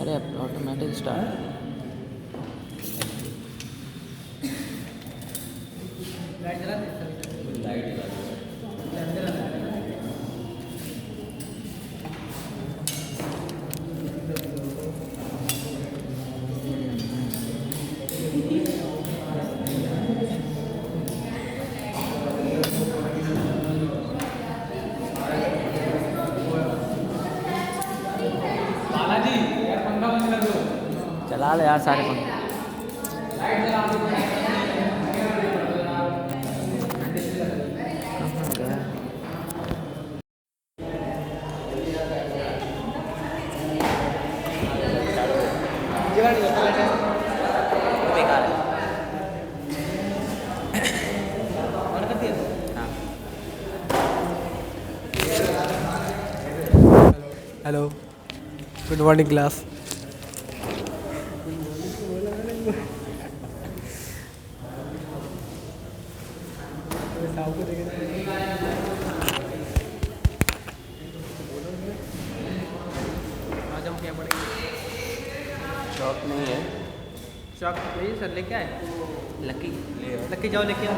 अरे automatic start. Light जला दे। Light जला दे। चला ले यार सारे पंखे। बेकार है। Hello, good morning class. आज हम क्या पढ़ेंगे? शौक नहीं है। चौक वही सर लेके आए। लकी लकी जाओ लेके आओ।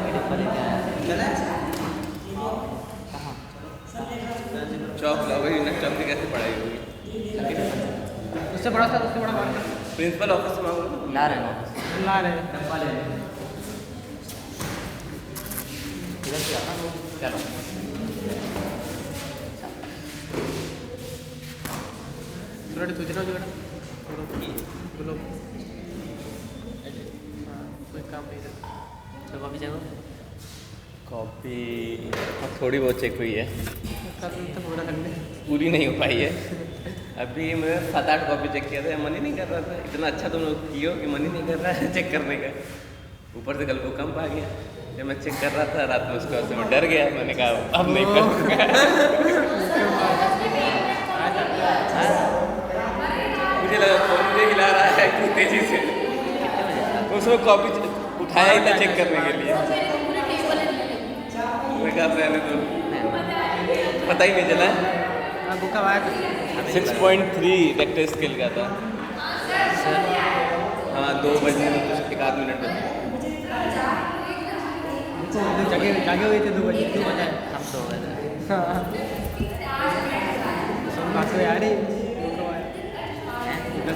चौक लाओ भाई ना, चौक की कैसे पढ़ाई होगी? उससे बड़ा था, उससे बड़ा मांगना। प्रिंसिपल ऑफिस से मांगो। ला रहे हैं ला रहे इधर से आता चलो। थोड़ा सूचना जो बोलो। कोई काम नहीं था। चलो कॉपी चाहिए। कॉपी थोड़ी बहुत चेक हुई है, तो पूरा करने पूरी नहीं हो पाई है। अभी मैं 7-8 कॉपी चेक किया था, मन ही नहीं कर रहा था। इतना अच्छा तुम लोग किए कि मन ही नहीं कर रहा है चेक करने का। ऊपर से कल भूकंप आ गया। जब मैं चेक कर रहा था रात में, उसके बाद से मैं डर गया। मैंने कहा अब नहीं करूँगा। मुझे लगा फोन मुझे हिला रहा है इतनी तेजी से। उसमें कॉपी उठाया ही था चेक करने के लिए। मैं कहा रहने दो, पता ही नहीं चला। भूकंप आया था। 6.3 रेक्टर स्केल का था। हाँ 2 बजे कुछ 1 आध मिनट में जागे हुए थे 2 बजे। हम सो गए थे। सब बात तो यार ही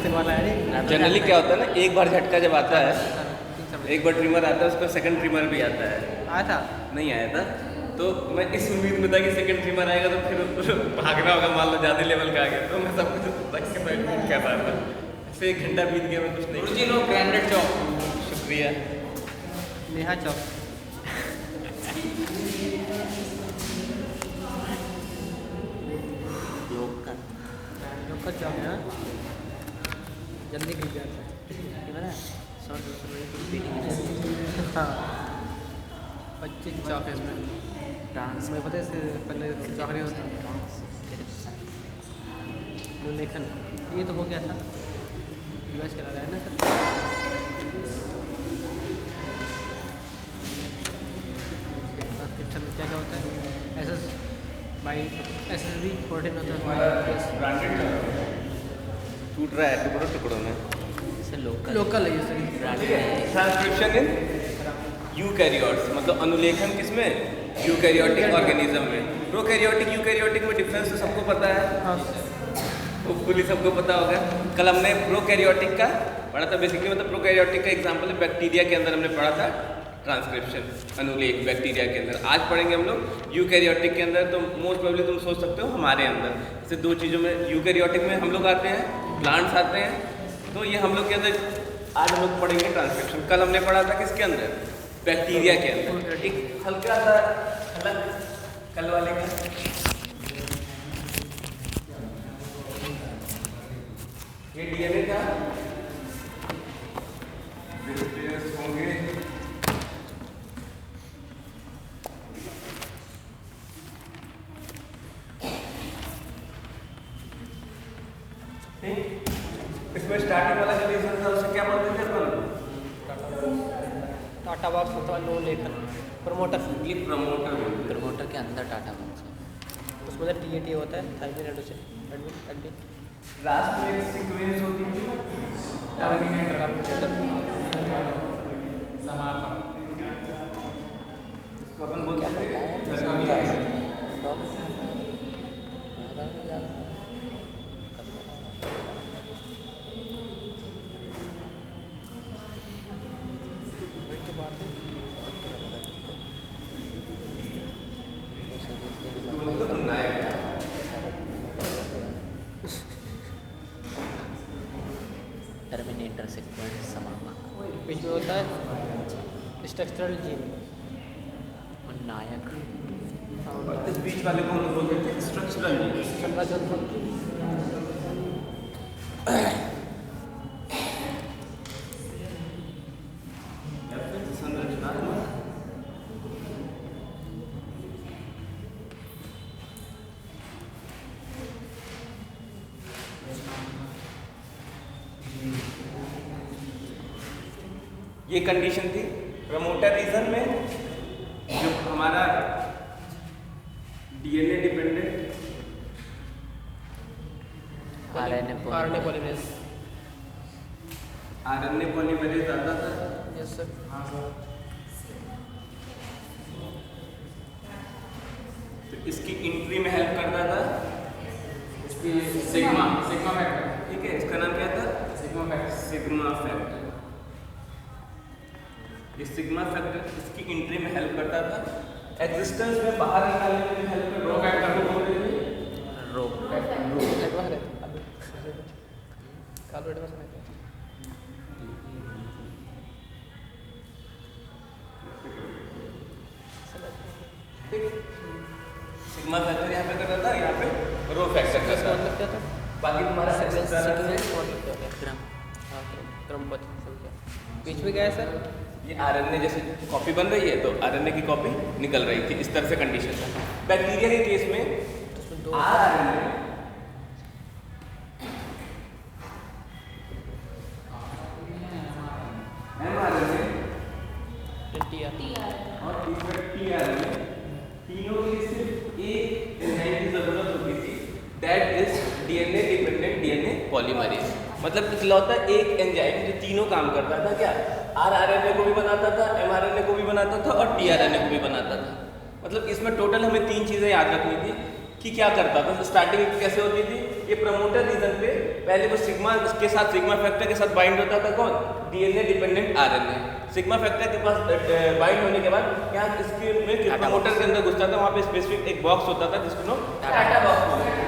से वाला है। जनरली क्या होता है ना, एक बार झटका जब आता है, एक बार ट्रिमर आता है, उसका सेकंड ट्रिमर भी आता है। आया था? नहीं आया था, तो मैं इस उम्मीद में था कि सेकंड ट्रिमर आएगा तो फिर भागना होगा, मान लो ज़्यादा लेवल का आ गया। तो मैं सब कुछ रख के मैं वेट कर रहा था। फिर 1 घंटा बीत गया, मैं कुछ नहीं। नो ब्रांडेड चौक, शुक्रिया। नेहा चौक। लोकल चौक है ना, जल्दी गिर जाता है। 100-200 रुपये। हाँ 25 चौक है इसमें। डांस मैं पता है पहले चौक नहीं होता। लेखन ये तो हो गया था। यूएस चला रहा है ना सर। ट्रांसक्रिप्शन में क्या क्या होता है? SSB 14 होता है। टूट रहा है टुकड़ों टुकड़ों में। सर लोकल लोकल है ये सर। ट्रांसक्रिप्शन इन यूकैरियोट्स, मतलब अनुलेखन किसमें? यूकैरियोटिक ऑर्गेनिज्म में। प्रोकैरियोटिक यूकैरियोटिक में डिफरेंस तो सबको पता है, हाँ होपफुली सबको पता होगा। कल हमने प्रोकैरियोटिक का पढ़ा था। बेसिकली मतलब प्रोकैरियोटिक का एग्जांपल है बैक्टीरिया के अंदर हमने पढ़ा था ट्रांसक्रिप्शन, अनुलेख बैक्टीरिया के अंदर। आज पढ़ेंगे हम लोग यूकैरियोटिक के अंदर। तो मोस्ट प्रोबेबली तुम सोच सकते हो हमारे अंदर जैसे 2 चीज़ों में, यूकैरियोटिक में हम लोग आते हैं, प्लांट्स आते हैं। तो ये हम लोग के अंदर आज हम लोग पढ़ेंगे ट्रांसक्रिप्शन। कल हमने पढ़ा था किसके अंदर? बैक्टीरिया के अंदर। एक हल्का सा अलग कल वाले का ये डीएनए का होंगे। इसमें स्टार्टिंग वाला जो रीजन था उससे क्या बोलते थे अपन? टाटा बॉक्स होता है, नो लेखन प्रमोटर। ये प्रमोटर प्रमोटर के अंदर टाटा बॉक्स है। उसमें TAT होता है, थायमिन एडमिन। लास्ट में एक सीक्वेंस होती थी टर्मिनेटर का समापन, इसको अपन बोलते हैं टर्मिनेटर। टर्मिनेटर सीक्वेंस समापन। बीच में होता है स्ट्रक्चरल जीन और नायक। और इस बीच वाले को हम लोग बोलते थे स्ट्रक्चरल या फिर संरचनात्मक। ये कंडीशन थी प्रमोटर रीजन में, जो हमारा डीएनए डिपेंडेंट आरएनए पॉलीमरेज आता था। Yes sir. तो इसकी एंट्री में हेल्प करता था सिग्मा फैक्टर। ठीक है, इसका नाम क्या था? Sigma factor. ये सिग्मा फैक्टर इसकी एंट्री में हेल्प करता था। एग्जिस्टेंस में बाहर निकालने में हेल्प करता था। रो फैक्टर को बोलते थे रो सिग्मा फैक्टर यहाँ पे करता था, यहाँ पे रो फैक्टर करता था। क्या था? बाकी तुम्हारा क्रमबद्ध संख्या। बीच में क्या है सर? ये आरएनए जैसे कॉपी बन रही है तो आरएनए की कॉपी निकल रही थी, इस तरह से कंडीशन था। बैक्टीरिया के केस में आरएनए एमआरएनए और तीसरा टीआरएनए, तीनों के लिए सिर्फ एक एंजाइम की जरूरत होती थी, that is DNA dependent DNA polymerase. मतलब इकलौता एक एंजाइम जो तीनों काम करता था। क्या? आरएनए को भी बनाता था, एमआरएनए को भी बनाता था और टीआरएनए को भी बनाता था। मतलब इसमें टोटल हमें 3 चीज़ें याद रखनी थी कि क्या करता था। स्टार्टिंग कैसे होती थी? ये प्रमोटर रीजन पे पहले वो सिग्मा के साथ सिग्मा फैक्टर के साथ बाइंड होता था। कौन? DNA dependent RNA. Sigma factor के पास बाइंड होने के बाद यहाँ इसके में प्रमोटर के अंदर घुसता था। वहाँ पे स्पेसिफिक एक बॉक्स होता था जिसको लोग टाटा बॉक्स बोलते थे।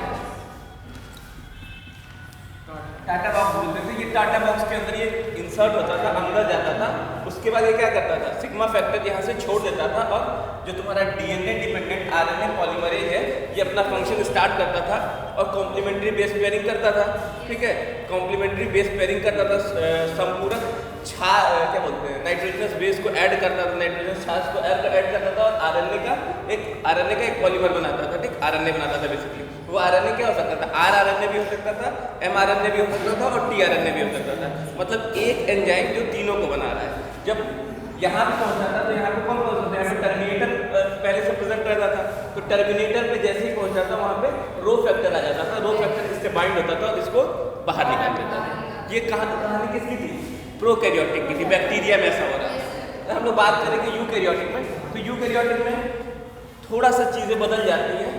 टाटा बॉक्स बोलते थे। ये टाटा बॉक्स के अंदर ये इंसर्ट होता था, अंदर जाता था। उसके बाद ये क्या करता था? सिग्मा फैक्टर यहाँ से छोड़ देता था और जो तुम्हारा डीएनए डिपेंडेंट आरएनए पॉलीमरेज है ये अपना फंक्शन स्टार्ट करता था और कॉम्प्लीमेंट्री बेस पेयरिंग करता था। ठीक है, कॉम्प्लीमेंट्री बेस पेयरिंग करता था, संपूरक क्या बोलते हैं, नाइट्रोजनस बेस को ऐड करता था, नाइट्रोजनस छाछ को ऐड करता था और आरएनए का एक पॉलीमर बनाता था। ठीक, आरएनए बनाता था बेसिकली। वो आरएनए क्या हो सकता था? आरआरएनए भी हो सकता था, एमआरएनए भी हो सकता था और टीआरएनए भी हो सकता था। मतलब एक एंजाइम जो तीनों को बना रहा है। जब यहाँ पे पहुंचा था तो यहाँ पे कौन पहुंचता था? यहाँ पे टर्मिनेटर पहले से प्रेजेंट रहता था। तो टर्मिनेटर पे जैसे ही पहुंचा था वहाँ पे रो फैक्टर आ जाता था। रो फैक्टर इससे बाइंड होता था और इसको बाहर निकाल देता था। ये कहानी किसकी थी? प्रोकैरियोटिक की थी। बैक्टीरिया में ऐसा हो रहा है। हम लोग बात करेंगे यूकैरियोटिक में, तो यूकैरियोटिक में थोड़ा सा चीज़ें बदल जाती हैं।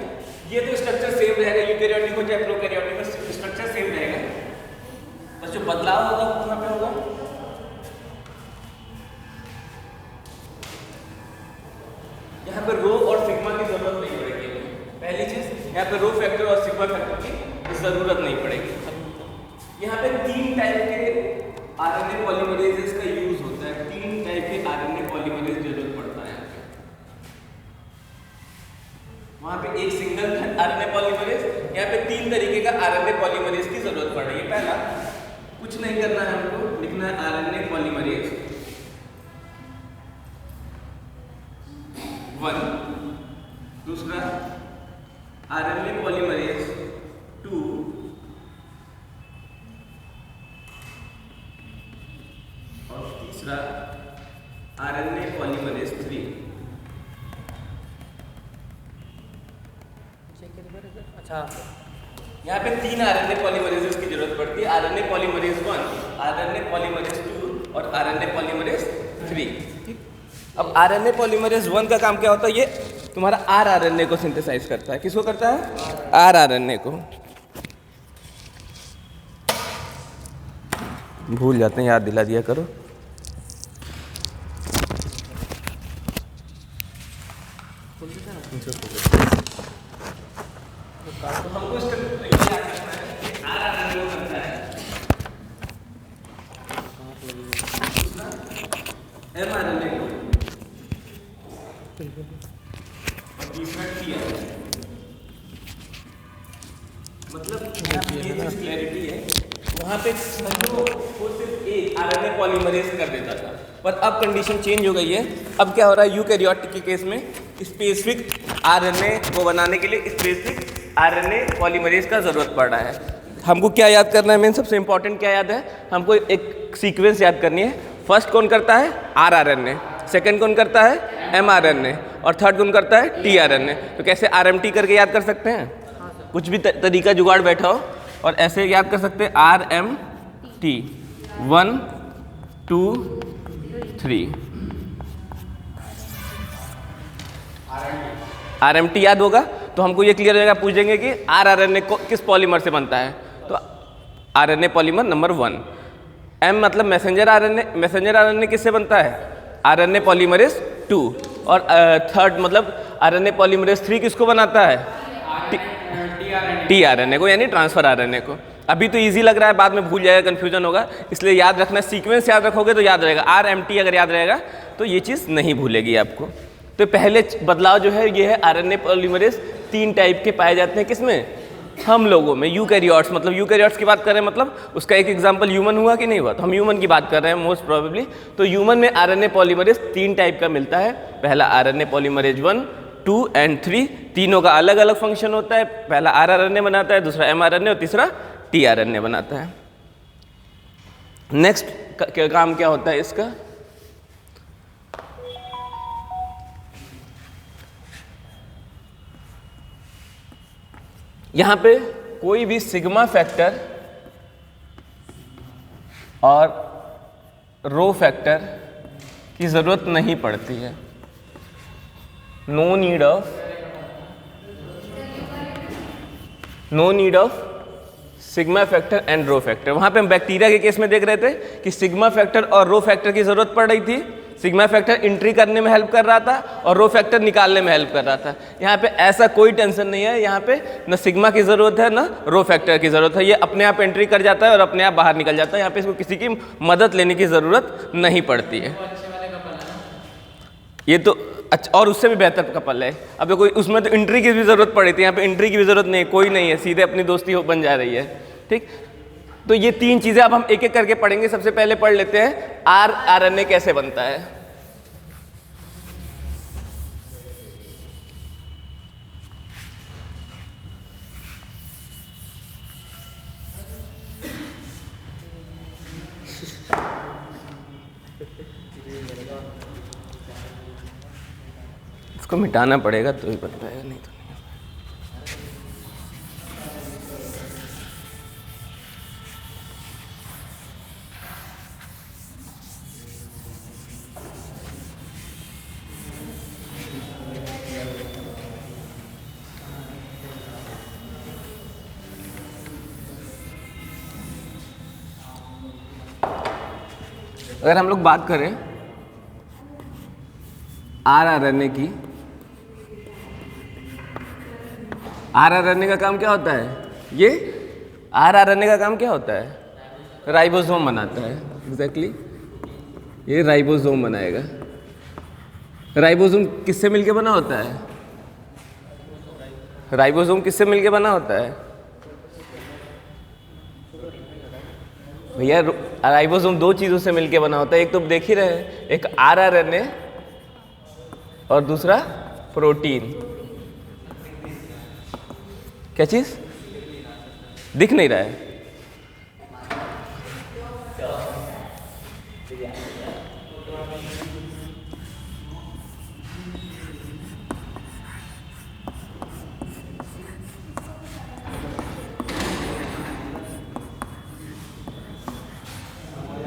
ये तो स्ट्रक्चर सेम रहेगा, यूकैरियोटिक हो चाहे प्रोकैरियोटिक में स्ट्रक्चर सेम रहेगा, बस जो बदलाव होगा वो कहाँ पे होगा? यहाँ पे रो और सिग्मा की जरूरत नहीं पड़ेगी। पहली चीज यहाँ पे रो फैक्टर और सिग्मा फैक्टर की जरूरत नहीं पड़ेगी। यहाँ पे 3 टाइप के आरएनए पॉलीमरेजेस का यूज होता है। 3 टाइप के आरएनए पॉलीमरेज जरूरत पड़ता है। वहाँ पे एक सिंगल आरएनए पॉलीमरेज, यहाँ पे 3 तरीके का आरएनए पॉलीमरेज की जरूरत पड़ रही है। पहला, कुछ नहीं करना है हमको, लिखना है आरएनए पॉलीमरेज 1, दूसरा आरएनए पॉलीमरेज 2, और तीसरा आरएनए पॉलीमरेज 3। अच्छा, यहाँ पे 3 RNA polymerases RNA polymerase 1, RNA polymerase 2 और आरएनए पॉलीमरेज 3। अब आरएनए पॉलीमरेज 1 का काम क्या होता है? ये तुम्हारा आरआरएनए को सिंथेसाइज करता है। किसको करता है? आरआरएनए को। भूल जाते हैं, याद दिला दिया करो। एमआरएनए को और तीसरा टीआरएनए। मतलब ये चीज क्लैरिटी है, वहाँ पे समझो वो सिर्फ एक आरएनए पॉलीमरेज कर देता था, पर अब कंडीशन चेंज हो गई है। अब क्या हो रहा है? यूकैरियोटिक के केस में स्पेसिफिक आरएनए को बनाने के लिए स्पेसिफिक आरएनए पॉलीमरेज का जरूरत पड़ रहा है। हमको क्या याद करना है? मेन सबसे इंपॉर्टेंट क्या याद है? हमको एक सीक्वेंस याद करनी है। फर्स्ट कौन करता है? आरआरएनए, सेकंड कौन करता है? एमआरएनए, और थर्ड कौन करता है? टीआरएनए। तो कैसे आरएमटी करके याद कर सकते हैं? कुछ भी तरीका जुगाड़ बैठा हो और ऐसे याद कर सकते हैं। आरएमटी 1 2 3। आरएमटी याद होगा तो हमको ये क्लियर हो जाएगा। पूछेंगे कि आरआरएनए को किस पॉलीमर से बनता है, तो आरएनए पॉलीमर नंबर 1। एम मतलब मैसेंजर आरएनए, मैसेंजर आरएनए किससे बनता है? RNA polymerase 2। और थर्ड मतलब आरएनए पॉलीमरेज 3 किसको बनाता है? टीआरएनए को, यानी ट्रांसफर आरएनए को। अभी तो इजी लग रहा है, बाद में भूल जाएगा, कंफ्यूजन होगा, इसलिए याद रखना। सीक्वेंस याद रखोगे तो याद रहेगा। आरएमटी अगर याद रहेगा तो ये चीज़ नहीं भूलेगी आपको। तो पहले बदलाव जो है ये है, आरएनए पॉलीमरेज 3 टाइप के पाए जाते हैं। किसमें? हम लोगों में। यूकैरियोट्स, मतलब यूकैरियोट्स की बात करें, मतलब उसका एक एग्जांपल ह्यूमन हुआ कि नहीं हुआ, तो हम ह्यूमन की बात कर रहे हैं मोस्ट प्रोबेबली। तो ह्यूमन में आरएनए पॉलीमरेज 3 टाइप का मिलता है। पहला आरएनए पॉलीमरेज 1 2 एंड 3। तीनों का अलग अलग फंक्शन होता है। पहला आरआरएनए बनाता है, दूसरा एमआरएनए और तीसरा टीआरएनए बनाता है। नेक्स्ट काम क्या होता है इसका? यहाँ पे कोई भी सिग्मा फैक्टर और रो फैक्टर की ज़रूरत नहीं पड़ती है। No need of sigma factor and rho factor. वहाँ पे हम बैक्टीरिया के केस में देख रहे थे कि सिग्मा फैक्टर और रो फैक्टर की ज़रूरत पड़ रही थी। सिग्मा फैक्टर एंट्री करने में हेल्प कर रहा था और रो फैक्टर निकालने में हेल्प कर रहा था। यहाँ पे ऐसा कोई टेंशन नहीं है। यहाँ पे न सिग्मा की ज़रूरत है न रो फैक्टर की ज़रूरत है। ये अपने आप एंट्री कर जाता है और अपने आप बाहर निकल जाता है। यहाँ पे इसको किसी की मदद लेने की ज़रूरत नहीं पड़ती है। ये तो अच्छा, और उससे भी बेहतर कपल है। अब देखो उसमें तो एंट्री की भी ज़रूरत पड़ी थी, यहाँ पे एंट्री की भी ज़रूरत नहीं है, कोई नहीं है, सीधे अपनी दोस्ती बन जा रही है। ठीक, तो ये 3 चीज़ें अब हम एक एक करके पढ़ेंगे। सबसे पहले पढ़ लेते हैं आरएनए कैसे बनता है। इसको मिटाना पड़ेगा तो ही बन पाएगा, नहीं तो नहीं। अगर हम लोग बात करें आरआरएनए की, आरआरएनए का काम क्या होता है? ये आरआरएनए का काम क्या होता है? राइबोसोम बनाता है। एग्जैक्टली, ये राइबोसोम बनाएगा। राइबोसोम किससे मिलके बना होता है? राइबोसोम किससे मिलके बना होता है भैया? राइबोसोम 2 चीज़ों से मिलके बना होता है। एक तो देख ही रहे हैं, एक आरआरएनए और दूसरा प्रोटीन। क्या चीज़ दिख नहीं रहा है?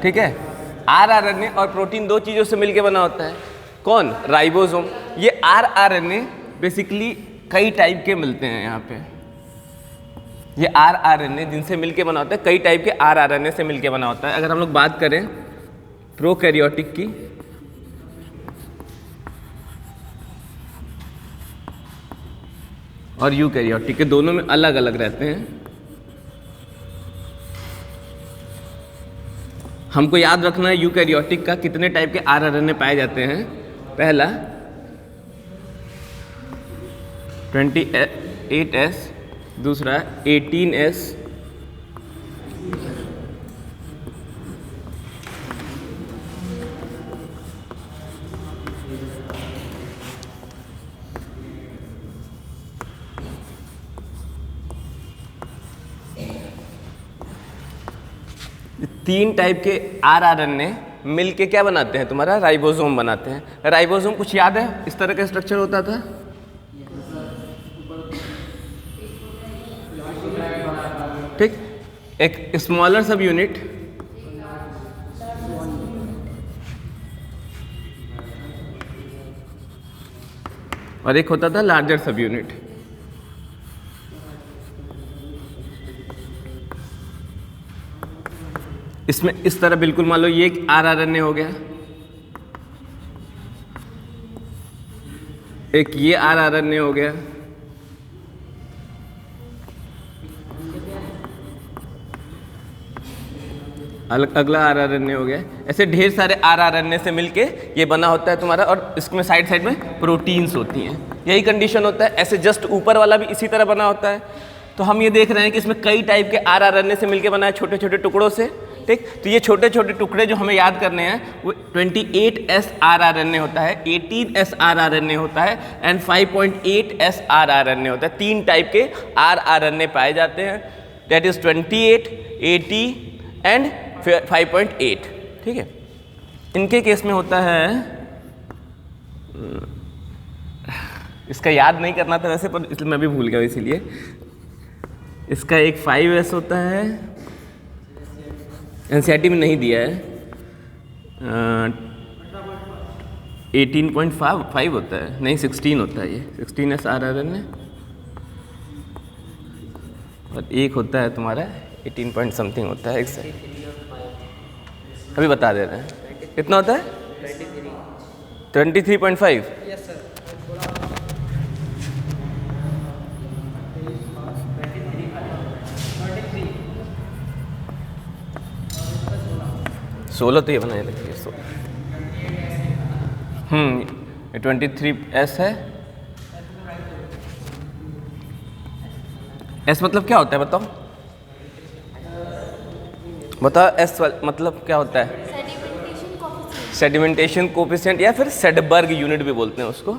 ठीक है। आरआरएनए और प्रोटीन दो चीज़ों से मिलके बना होता है। कौन? राइबोसोम। ये आरआरएनए बेसिकली कई टाइप के मिलते हैं यहाँ पे। ये आरआरएनए जिनसे मिलके बना होता है, कई टाइप के आरआरएनए से मिलके बना होता है। अगर हम लोग बात करें प्रोकैरियोटिक की, और यूकैरियोटिक के, दोनों में अलग अलग रहते हैं। हमको याद रखना है यूकैरियोटिक का कितने टाइप के आरआरएनए पाए जाते हैं। पहला 28S, दूसरा 18S, तीन टाइप के आरआरएनए मिलके क्या बनाते हैं? तुम्हारा राइबोसोम बनाते हैं। राइबोसोम कुछ याद है? इस तरह का स्ट्रक्चर होता था। ठीक, एक स्मॉलर सब यूनिट और एक होता था लार्जर सब यूनिट। इसमें इस तरह बिल्कुल मान लो ये एक आरआरएनए हो गया, एक ये आरआरएनए हो गया, अगला आरआरएनए हो गया। ऐसे ढेर सारे आरआरएनए से मिलके ये बना होता है तुम्हारा, और इसमें साइड साइड में प्रोटीन्स होती हैं। यही कंडीशन होता है। ऐसे जस्ट ऊपर वाला भी इसी तरह बना होता है। तो हम ये देख रहे हैं कि इसमें कई टाइप के आरआरएनए से मिलके बना है, छोटे छोटे टुकड़ों से। ठीक, तो ये छोटे छोटे टुकड़े जो हमें याद करने हैं वो 28S आरआरएनए होता है, 18S आरआरएनए होता है एंड 5.8S आरआरएनए होता है। तीन टाइप के आरआरएनए पाए जाते हैं, दैट इज 28, 80 एंड 5.8। ठीक है, इनके केस में होता है, इसका याद नहीं करना था वैसे, पर इसलिए मैं भी भूल गया, इसीलिए इसका एक 5S होता है, एनसीईआरटी में नहीं दिया है। 18.5 होता है, नहीं 16 होता है, ये 16S आरआरएनए, और एक होता है तुम्हारा 18 पॉइंट समथिंग होता है। अभी बता दे रहे हैं कितना होता है। 23.5। Yes sir. 16 तो ये बनाए रखिए। 23S है। S मतलब क्या होता है बताओ, बताओ S मतलब क्या होता है? सेडिमेंटेशन कोफिशिएंट या फिर सेडबर्ग यूनिट भी बोलते हैं उसको।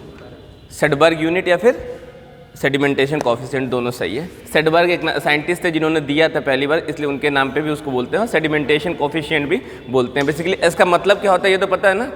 सेडबर्ग यूनिट या फिर सेडिमेंटेशन कोफिशिएंट, दोनों सही है। सेडबर्ग एक साइंटिस्ट थे जिन्होंने दिया था पहली बार, इसलिए उनके नाम पे भी उसको बोलते हैं, सेडिमेंटेशन कोफिशिएंट भी बोलते हैं। बेसिकली इसका मतलब क्या होता है ये तो पता है ना,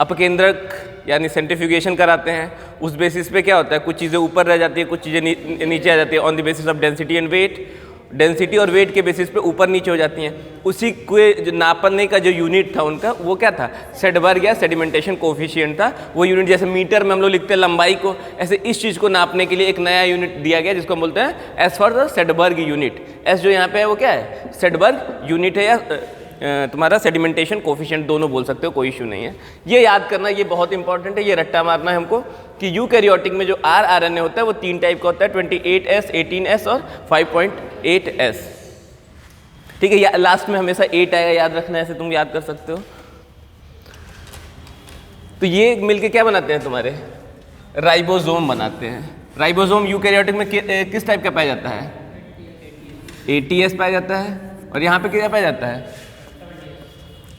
अपकेंद्रक यानी सेंट्रीफ्यूगेशन कराते हैं, उस बेसिस पे क्या होता है, कुछ चीज़ें ऊपर रह जाती है, कुछ चीज़ें नीचे आ जाती है, on the basis of density and weight. Density और वेट के बेसिस पे ऊपर नीचे हो जाती हैं। उसी के जो नापने का जो यूनिट था उनका, वो क्या था? सेडबर्ग या सेडिमेंटेशन कोफिशिएंट था। वो यूनिट जैसे मीटर में हम लोग लिखते हैं लंबाई को, ऐसे इस चीज़ को नापने के लिए एक नया यूनिट दिया गया जिसको हम बोलते हैं S for the Svedberg unit. S जो यहाँ पे है वो क्या है? सेडबर्ग यूनिट है, या तुम्हारा सेडिमेंटेशन कोफिशिएंट, दोनों बोल सकते हो, कोई इशू नहीं है। ये याद करना, ये बहुत इंपॉर्टेंट है, ये रट्टा मारना है हमको कि यूकैरियोटिक में जो आरआरएनए होता है वो तीन टाइप का होता है, 28S, 18S और 5.8S। ठीक है, लास्ट में हमेशा 8 आएगा, याद रखना है, ऐसे तुम याद कर सकते हो। तो ये मिलके क्या बनाते हैं तुम्हारे? राइबोसोम बनाते हैं। राइबोसोम यूकैरियोटिक में किस टाइप का पाया जाता है? 80S पाया जाता है, और यहाँ पे क्या पाया जाता है?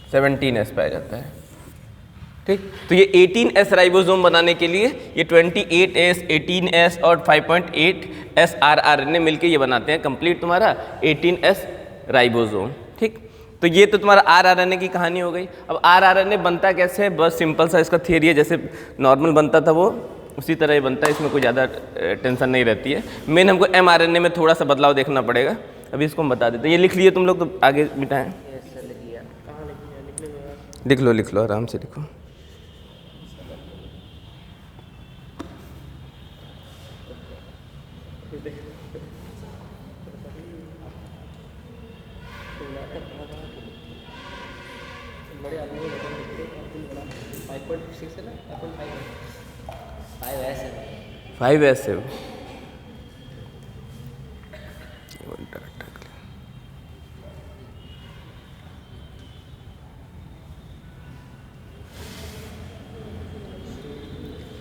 17S पाया जाता है। ठीक, तो ये 18S राइबोसोम बनाने के लिए ये 28S, 18S और 5.8S आरआरएनए मिलके ये बनाते हैं कंप्लीट तुम्हारा 18S राइबोसोम। ठीक, तो ये तो तुम्हारा आरआरएनए की कहानी हो गई। अब आरआरएनए बनता कैसे है? बस सिंपल सा इसका थियरी है, जैसे नॉर्मल बनता था वो उसी तरह ये बनता है, इसमें कोई ज़्यादा टेंशन नहीं रहती है। मेन हमको mRNA में थोड़ा सा बदलाव देखना पड़ेगा, अभी इसको हम बता देते हैं। ये लिख लिए तुम लोग, तो आगे मिटाएं। लिख लो आराम से लिखो। बड़े आदमी को बटन लिखते हैं, 5.6 है ना, 5.5 है। 5S है। 5S है वो।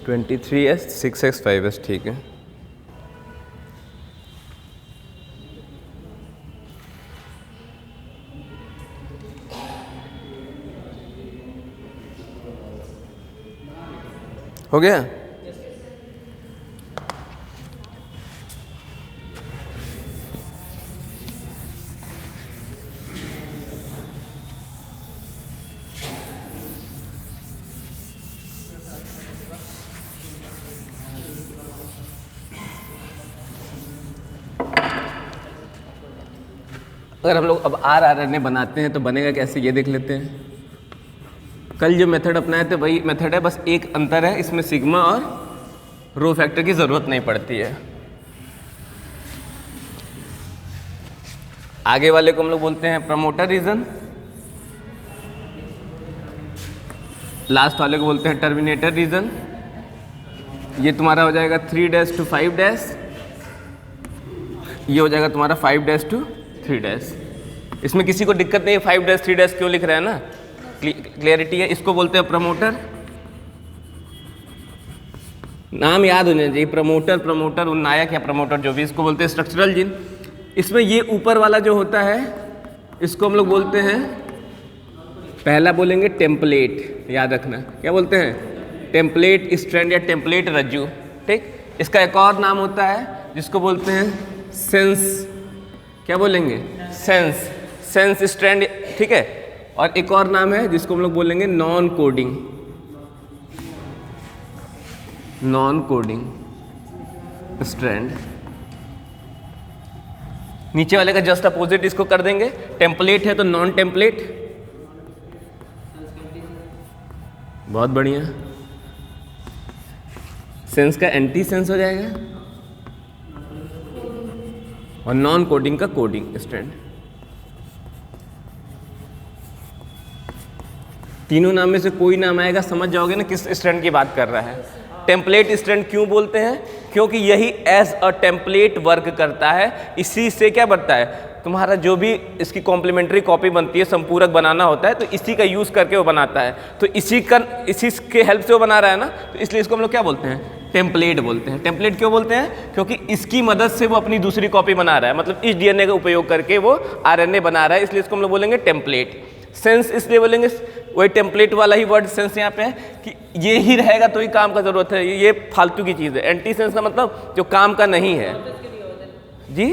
23S 6X 5S ठीक है। हो गया? अगर हम लोग अब RRNA बनाते हैं तो बनेगा कैसे ये देख लेते हैं। कल जो मेथड अपनाए थे वही मेथड है, बस एक अंतर है, इसमें सिग्मा और रो फैक्टर की ज़रूरत नहीं पड़ती है। आगे वाले को हम लोग बोलते हैं प्रमोटर रीजन, लास्ट वाले को बोलते हैं टर्मिनेटर रीजन। ये तुम्हारा हो जाएगा 3' to 5', ये हो जाएगा तुम्हारा 5' to 3'। इसमें किसी को दिक्कत नहीं है 5' 3' क्यों लिख रहे हैं ना, क्लियरिटी है। इसको बोलते हैं प्रमोटर, नाम याद होना चाहिए, प्रमोटर उन्नायक या प्रमोटर जो भी, इसको बोलते हैं स्ट्रक्चरल जीन। इसमें ये ऊपर वाला जो होता है इसको हम लोग बोलते हैं, पहला बोलेंगे टेम्पलेट, याद रखना क्या बोलते हैं, टेम्पलेट स्ट्रैंड या टेम्पलेट रज्जू, ठीक। इसका एक और नाम होता है जिसको बोलते हैं सेंस, क्या बोलेंगे, सेंस स्ट्रैंड, ठीक है। और एक और नाम है जिसको हम लोग बोलेंगे नॉन कोडिंग स्ट्रैंड। नीचे वाले का जस्ट अपोजिट इसको कर देंगे, टेम्पलेट है तो नॉन टेम्पलेट, बहुत बढ़िया। सेंस का एंटी सेंस हो जाएगा और नॉन कोडिंग का कोडिंग स्ट्रैंड। तीनों नाम में से कोई नाम आएगा, समझ जाओगे ना किस स्ट्रैंड की बात कर रहा है। टेम्पलेट स्ट्रैंड क्यों बोलते हैं, क्योंकि यही एज अ टेम्पलेट वर्क करता है। इसी से क्या बनता है, तुम्हारा जो भी इसकी कॉम्प्लीमेंट्री कॉपी बनती है, संपूरक बनाना होता है, तो इसी का यूज़ करके वो बनाता है। तो इसी के हेल्प से वो बना रहा है ना, तो इसलिए इसको हम लोग क्या बोलते हैं, टेम्पलेट बोलते हैं। टेम्पलेट क्यों बोलते हैं, क्योंकि इसकी मदद से वो अपनी दूसरी कॉपी बना रहा है, मतलब इस DNA का उपयोग करके वो RNA बना रहा है, इसलिए इसको हम लोग बोलेंगे टेम्पलेट। सेंस इसलिए बोलेंगे, वही टेम्पलेट वाला ही वर्ड सेंस यहाँ पे है कि ये ही रहेगा तो ही काम का जरूरत है, ये फालतू की चीज़ है। एंटी सेंस का मतलब जो काम का नहीं है जी।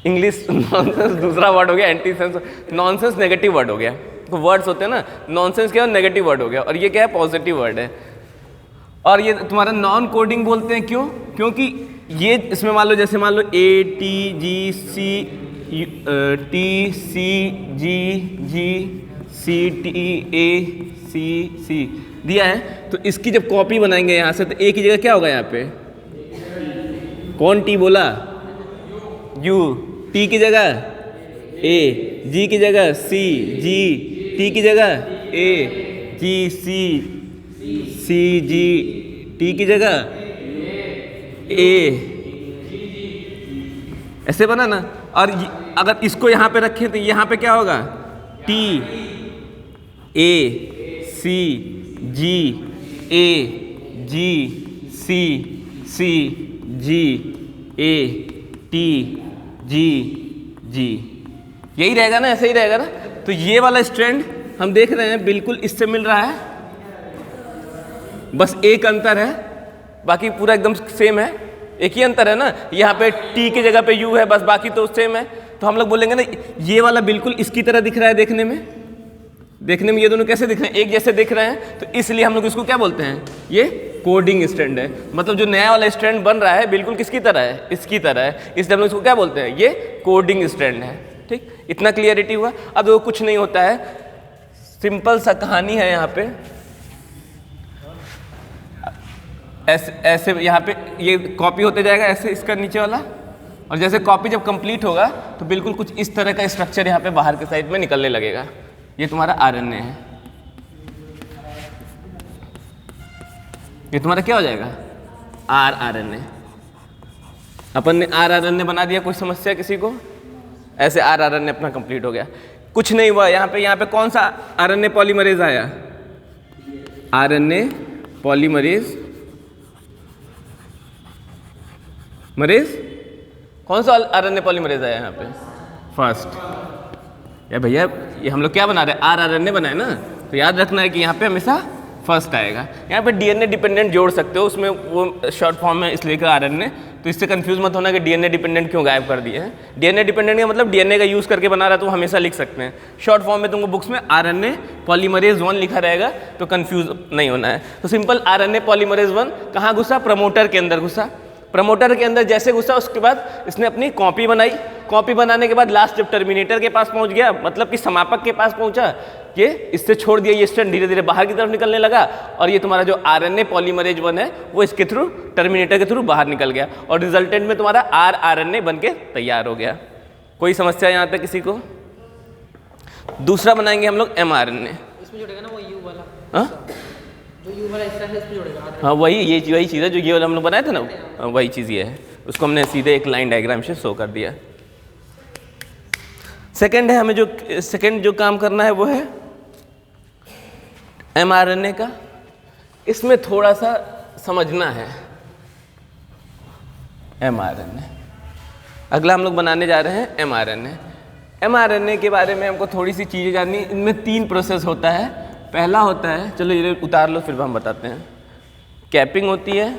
इंग्लिश नॉनसेंस दूसरा वर्ड हो गया, anti sense nonsense negative word हो गया। तो वर्ड्स होते हैं ना, नॉनसेंस क्या है, नेगेटिव वर्ड हो गया, और ये क्या है, पॉजिटिव वर्ड है। और ये तुम्हारा नॉन कोडिंग बोलते हैं, क्यों, क्योंकि ये इसमें मान लो जैसे मान लो ATGC TCGGCTACC दिया है, तो इसकी जब कॉपी बनाएंगे यहाँ से, तो A की जगह क्या होगा, यहाँ पे कौन T बोला, U, T की जगह A, G की जगह C, G, T की जगह A, G, C, G, T की जगह A, ऐसे बना ना। और अगर इसको यहाँ पे रखें तो यहाँ पे क्या होगा, T, A, C, G, A, G, C, C, G, A, T, G, G, यही रहेगा ना, ऐसे ही रहेगा ना। तो ये वाला स्ट्रैंड हम देख रहे हैं बिल्कुल इससे मिल रहा है, बस एक अंतर है, बाकी पूरा एकदम सेम है। एक ही अंतर है ना, यहाँ पे T की जगह पे U है, बस बाकी तो सेम है। तो हम लोग बोलेंगे ना, ये वाला बिल्कुल इसकी तरह दिख रहा है देखने में ये दोनों कैसे दिख रहे हैं, एक जैसे दिख रहे हैं, तो इसलिए हम लोग इसको क्या बोलते हैं, ये कोडिंग स्ट्रैंड है। मतलब जो नया वाला स्ट्रैंड बन रहा है बिल्कुल किसकी तरह है, इसकी तरह है, इसलिए हम लोग इसको क्या बोलते हैं, ये कोडिंग स्ट्रैंड है। ठीक, इतना क्लियरिटी हुआ। अब वो कुछ नहीं होता है, सिंपल सा कहानी है यहाँ पे। ऐसे ऐसे यहाँ पे ये कॉपी होते जाएगा ऐसे इसका नीचे वाला, और जैसे कॉपी जब कंप्लीट होगा तो बिल्कुल कुछ इस तरह का स्ट्रक्चर यहाँ पे बाहर के साइड में निकलने लगेगा। ये तुम्हारा आरएनए है। ये तुम्हारा क्या हो जाएगा? आरएनए। अपन ने आरएनए बना दिया। कोई समस्या किसी को? ऐसे आरएनए अपना कंप्लीट हो गया। कुछ नहीं हुआ यहाँ पे कौन सा आरएनए पॉलीमरेज आया? आरएनए पॉलीमरेज कौन सा आरएनए पॉलीमरेज आया यहाँ पे? फर्स्ट। या भैया ये हम लोग क्या बना रहे हैं? आरएनए बनाए ना, तो याद रखना है कि यहाँ पे हमेशा फर्स्ट आएगा। यहाँ पे डीएनए डिपेंडेंट जोड़ सकते हो, उसमें वो शॉर्ट फॉर्म में इसलिए का आरएनए, तो इससे कंफ्यूज मत होना कि डीएनए डिपेंडेंट क्यों गायब कर दिए हैं। डीएनए डिपेंडेंट का मतलब डीएनए का यूज़ करके बना रहा है तो हमेशा लिख सकते हैं। शॉर्ट फॉर्म में तुमको बुक्स में आरएनए पॉलीमरेज 1 लिखा रहेगा, तो कंफ्यूज नहीं होना है। तो सिंपल आरएनए पॉलीमरेज 1 कहाँ घुसा? प्रमोटर के अंदर घुसा। प्रमोटर के अंदर जैसे घुसा उसके बाद इसने अपनी कॉपी बनाई। कॉपी बनाने के बाद लास्ट जब टर्मिनेटर के पास पहुंच गया, मतलब कि समापक के पास पहुंचा, ये इससे छोड़ दिया, ये स्ट्रैंड धीरे धीरे बाहर की तरफ निकलने लगा, और ये तुम्हारा जो आरएनए पॉलीमरेज 1 है वो इसके थ्रू टर्मिनेटर के थ्रू बाहर निकल गया, और रिजल्टेंट में तुम्हारा आरएनए बन के तैयार हो गया। कोई समस्या यहाँ तक किसी को? दूसरा बनाएंगे हम लोग एमआरएनए। इसमें जुड़ेगा ना वो यू वाला? हाँ, जो यू वाला हिस्सा है इसमें जुड़ेगा। हाँ वही चीज़ है जो ये वाला हम लोग बनाए थे ना, वही चीज़ ये है। उसको हमने सीधे एक लाइन डायग्राम से शो कर दिया। सेकंड है, हमें जो सेकंड जो काम करना है वो है एमआरएनए का। इसमें थोड़ा सा समझना है एमआरएनए। अगला हम लोग बनाने जा रहे हैं एमआरएनए। एमआरएनए के बारे में हमको थोड़ी सी चीज़ें जाननी। इनमें 3 प्रोसेस होता है। पहला होता है, चलो ये उतार लो फिर हम बताते हैं। कैपिंग होती है,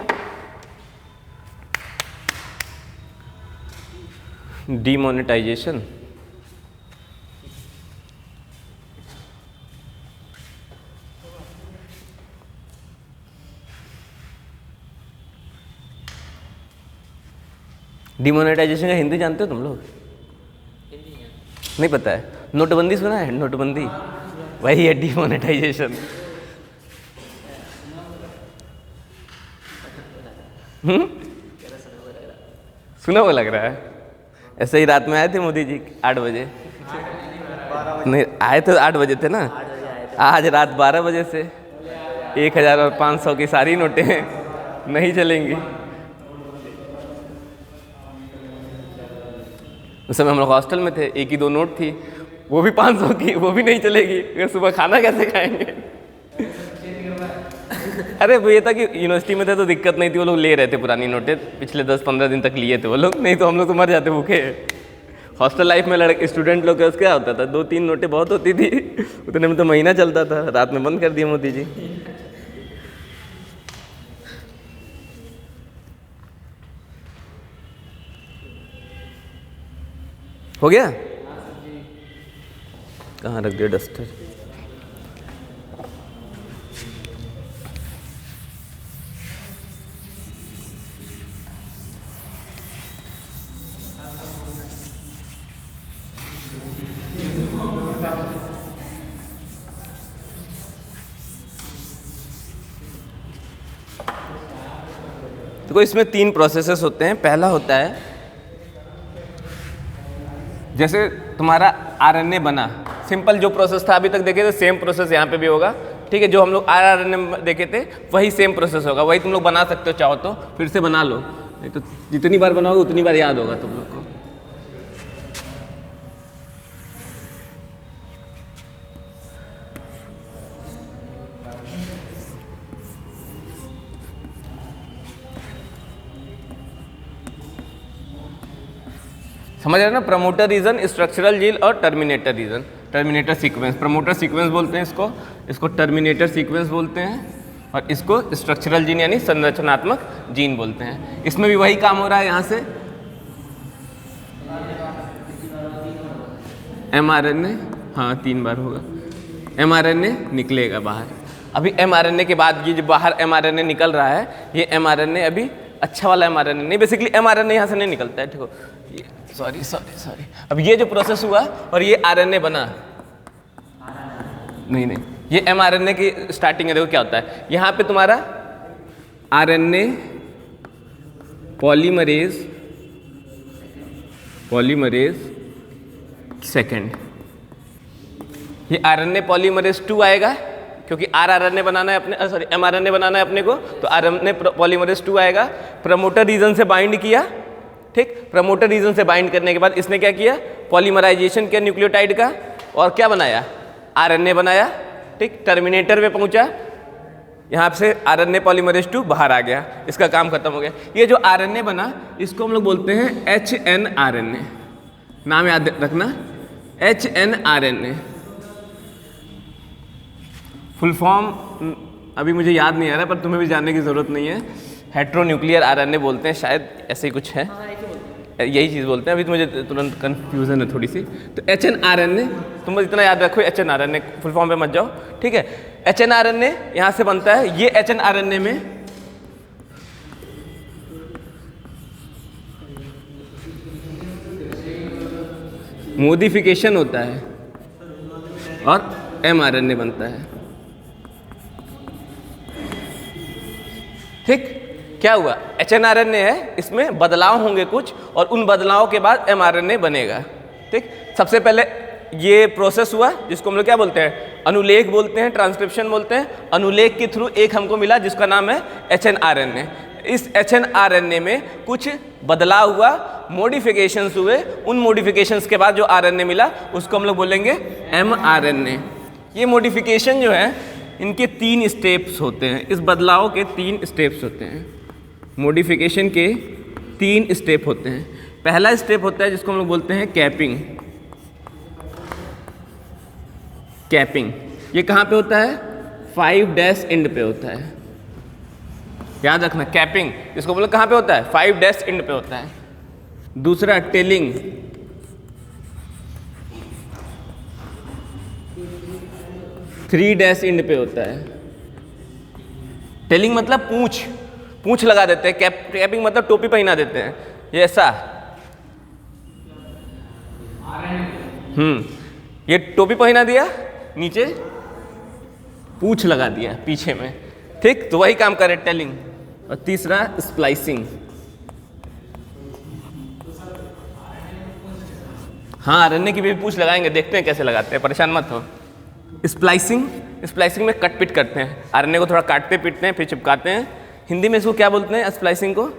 डीमोनेटाइजेशन, डीमोनेटाइजेशन का हिंदी जानते हो तुम लोग? नहीं पता है? नोटबंदी सुना है? नोटबंदी वही है डीमोनेटाइजेशन। सुना हुआ लग रहा है। ऐसे ही रात में आए थे मोदी जी 8 बजे। नहीं आए तो 8 बजे थे ना। आज रात 12 बजे से 1000 और 500 की सारी नोटें नहीं चलेंगी। उस समय हम लोग हॉस्टल में थे, 1 ही 2 नोट थी, वो भी 500 की, वो भी नहीं चलेगी। सुबह खाना कैसे खाएंगे? अरे वो ये था कि यूनिवर्सिटी में थे तो दिक्कत नहीं थी, वो लोग ले रहे थे पुरानी नोटें, पिछले 10-15 दिन तक लिए थे वो लोग, नहीं तो हम लोग तो मर जाते भूखे। हॉस्टल लाइफ में लड़के स्टूडेंट लोग का क्या होता था, 2-3 नोटें बहुत होती थी, उतने में तो महीना चलता था। रात में बंद कर दिए मोदी जी। हो गया? कहाँ रख दिया डस्टर? देखो इसमें 3 प्रोसेसेस होते हैं। पहला होता है, जैसे तुम्हारा आरएनए बना, सिंपल जो प्रोसेस था अभी तक देखे थे सेम प्रोसेस यहाँ पे भी होगा। ठीक है, जो हम लोग आरएनए में देखे थे वही सेम प्रोसेस होगा, वही तुम लोग बना सकते हो, चाहो तो फिर से बना लो, नहीं तो जितनी बार बनाओगे उतनी बार याद होगा तुम लोग को। समझ रहे ना? प्रमोटर रीजन, स्ट्रक्चरल जीन और terminator region, terminator sequence. Promoter sequence बोलते हैं इसको टर्मिनेटर सीक्वेंस बोलते हैं, और इसको स्ट्रक्चरल जीन यानी संरचनात्मक जीन बोलते हैं। इसमें भी वही काम हो रहा है। यहाँ से एमआरएनए, हाँ 3 बार होगा, एमआरएनए निकलेगा बाहर। अभी एमआरएनए के बाद ये जो बाहर एमआरएनए निकल रहा है, ये एमआरएनए अभी अच्छा वाला एमआरएनए नहीं, बेसिकली एमआरएनए यहाँ से नहीं निकलता है। ठीक हो, सॉरी। अब ये जो प्रोसेस हुआ और ये आरएनए बना, नहीं नहीं, ये mRNA की स्टार्टिंग है। देखो क्या होता है, यहाँ पे तुम्हारा RNA पॉलीमरेज सेकेंड, ये RNA पॉलीमरेज 2 आएगा क्योंकि RNA बनाना है अपने, सॉरी mRNA बनाना है अपने को, तो RNA पॉलीमरेज 2 आएगा। प्रमोटर रीजन से बाइंड किया, ठीक, प्रमोटर रीजन से बाइंड करने के बाद इसने क्या किया, पॉलीमराइजेशन किया न्यूक्लियोटाइड का, और क्या बनाया, RNA बनाया, ठीक, टर्मिनेटर पे पहुंचा, यहाँ से RNA पॉलीमरेज 2 बाहर आ गया, इसका काम खत्म हो गया। ये जो RNA बना इसको हम लोग बोलते हैं HNRNA, नाम याद रखना, HNRNA। फुल फॉर्म अभी मुझे याद नहीं आ रहा, पर तुम्हें भी जानने की ज़रूरत नहीं है। हेट्रोन्यूक्लियर RNA बोलते हैं, शायद ऐसे ही कुछ है, यही चीज़ बोलते हैं। अभी तो मुझे तुरंत कन्फ्यूज़न है थोड़ी सी। तो HNRNA तुम बस इतना याद रखो, HNRNA, फुल फॉर्म पे मत जाओ, ठीक है। HNRNA यहाँ से बनता है, ये HNRNA में मॉडिफिकेशन होता है और mRNA बनता है, ठीक। क्या हुआ, HNRNA है, इसमें बदलाव होंगे कुछ, और उन बदलावों के बाद mRNA बनेगा, ठीक। सबसे पहले ये प्रोसेस हुआ जिसको हम लोग क्या बोलते हैं, अनुलेख बोलते हैं, ट्रांसक्रिप्शन बोलते हैं। अनुलेख के थ्रू एक हमको मिला जिसका नाम है HNRNA। इस HNRNA में कुछ बदलाव हुआ, मॉडिफिकेशंस हुए, उन मॉडिफिकेशंस के बाद जो RNA मिला उसको हम लोग बोलेंगे mRNA। ये मॉडिफिकेशन जो है इनके 3 स्टेप्स होते हैं, इस बदलाव के 3 स्टेप्स होते हैं, मॉडिफिकेशन के 3 स्टेप होते हैं। पहला स्टेप होता है जिसको हम लोग बोलते हैं कैपिंग। कैपिंग ये कहाँ पे होता है, 5' एंड पे होता है, याद रखना। कैपिंग इसको बोलो कहाँ पे होता है, 5' एंड पे होता है। दूसरा टेलिंग, थ्री डैश एंड पे होता है। टेलिंग मतलब पूंछ लगा देते हैं, कैपिंग मतलब टोपी पहना देते हैं, ये ऐसा। ये टोपी पहना दिया, नीचे पूंछ लगा दिया पीछे में, ठीक, तो वही काम करे टेलिंग। और तीसरा स्प्लाइसिंग। हाँ, RNA की भी पूंछ लगाएंगे, देखते हैं कैसे लगाते हैं, परेशान मत हो। स्प्लाइसिंग में कट पिट करते हैं, RNA को थोड़ा काटते पीटते हैं फिर चिपकाते हैं। हिंदी में इसको क्या बोलते हैं, स्प्लाइसिंग को?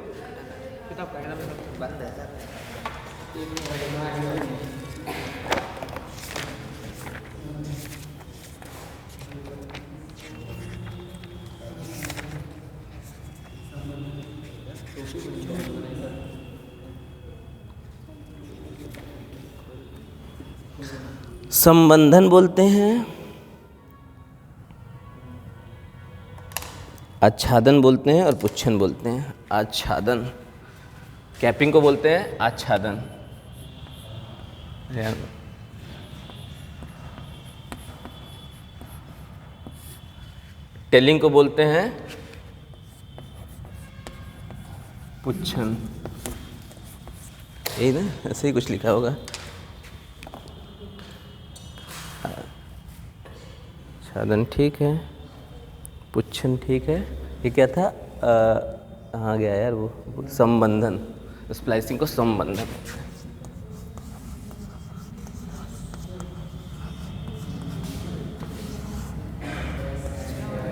संबंधन बोलते हैं, आच्छादन बोलते हैं और पुच्छन बोलते हैं। आच्छादन, कैपिंग को बोलते हैं आच्छादन। टेलिंग को बोलते हैं पुच्छन। यही ना, ऐसे ही कुछ लिखा होगा। आच्छादन ठीक है, पुच्छन ठीक है। ये क्या था, कहाँ गया यार वो संबंधन। स्प्लाइसिंग को संबंधन,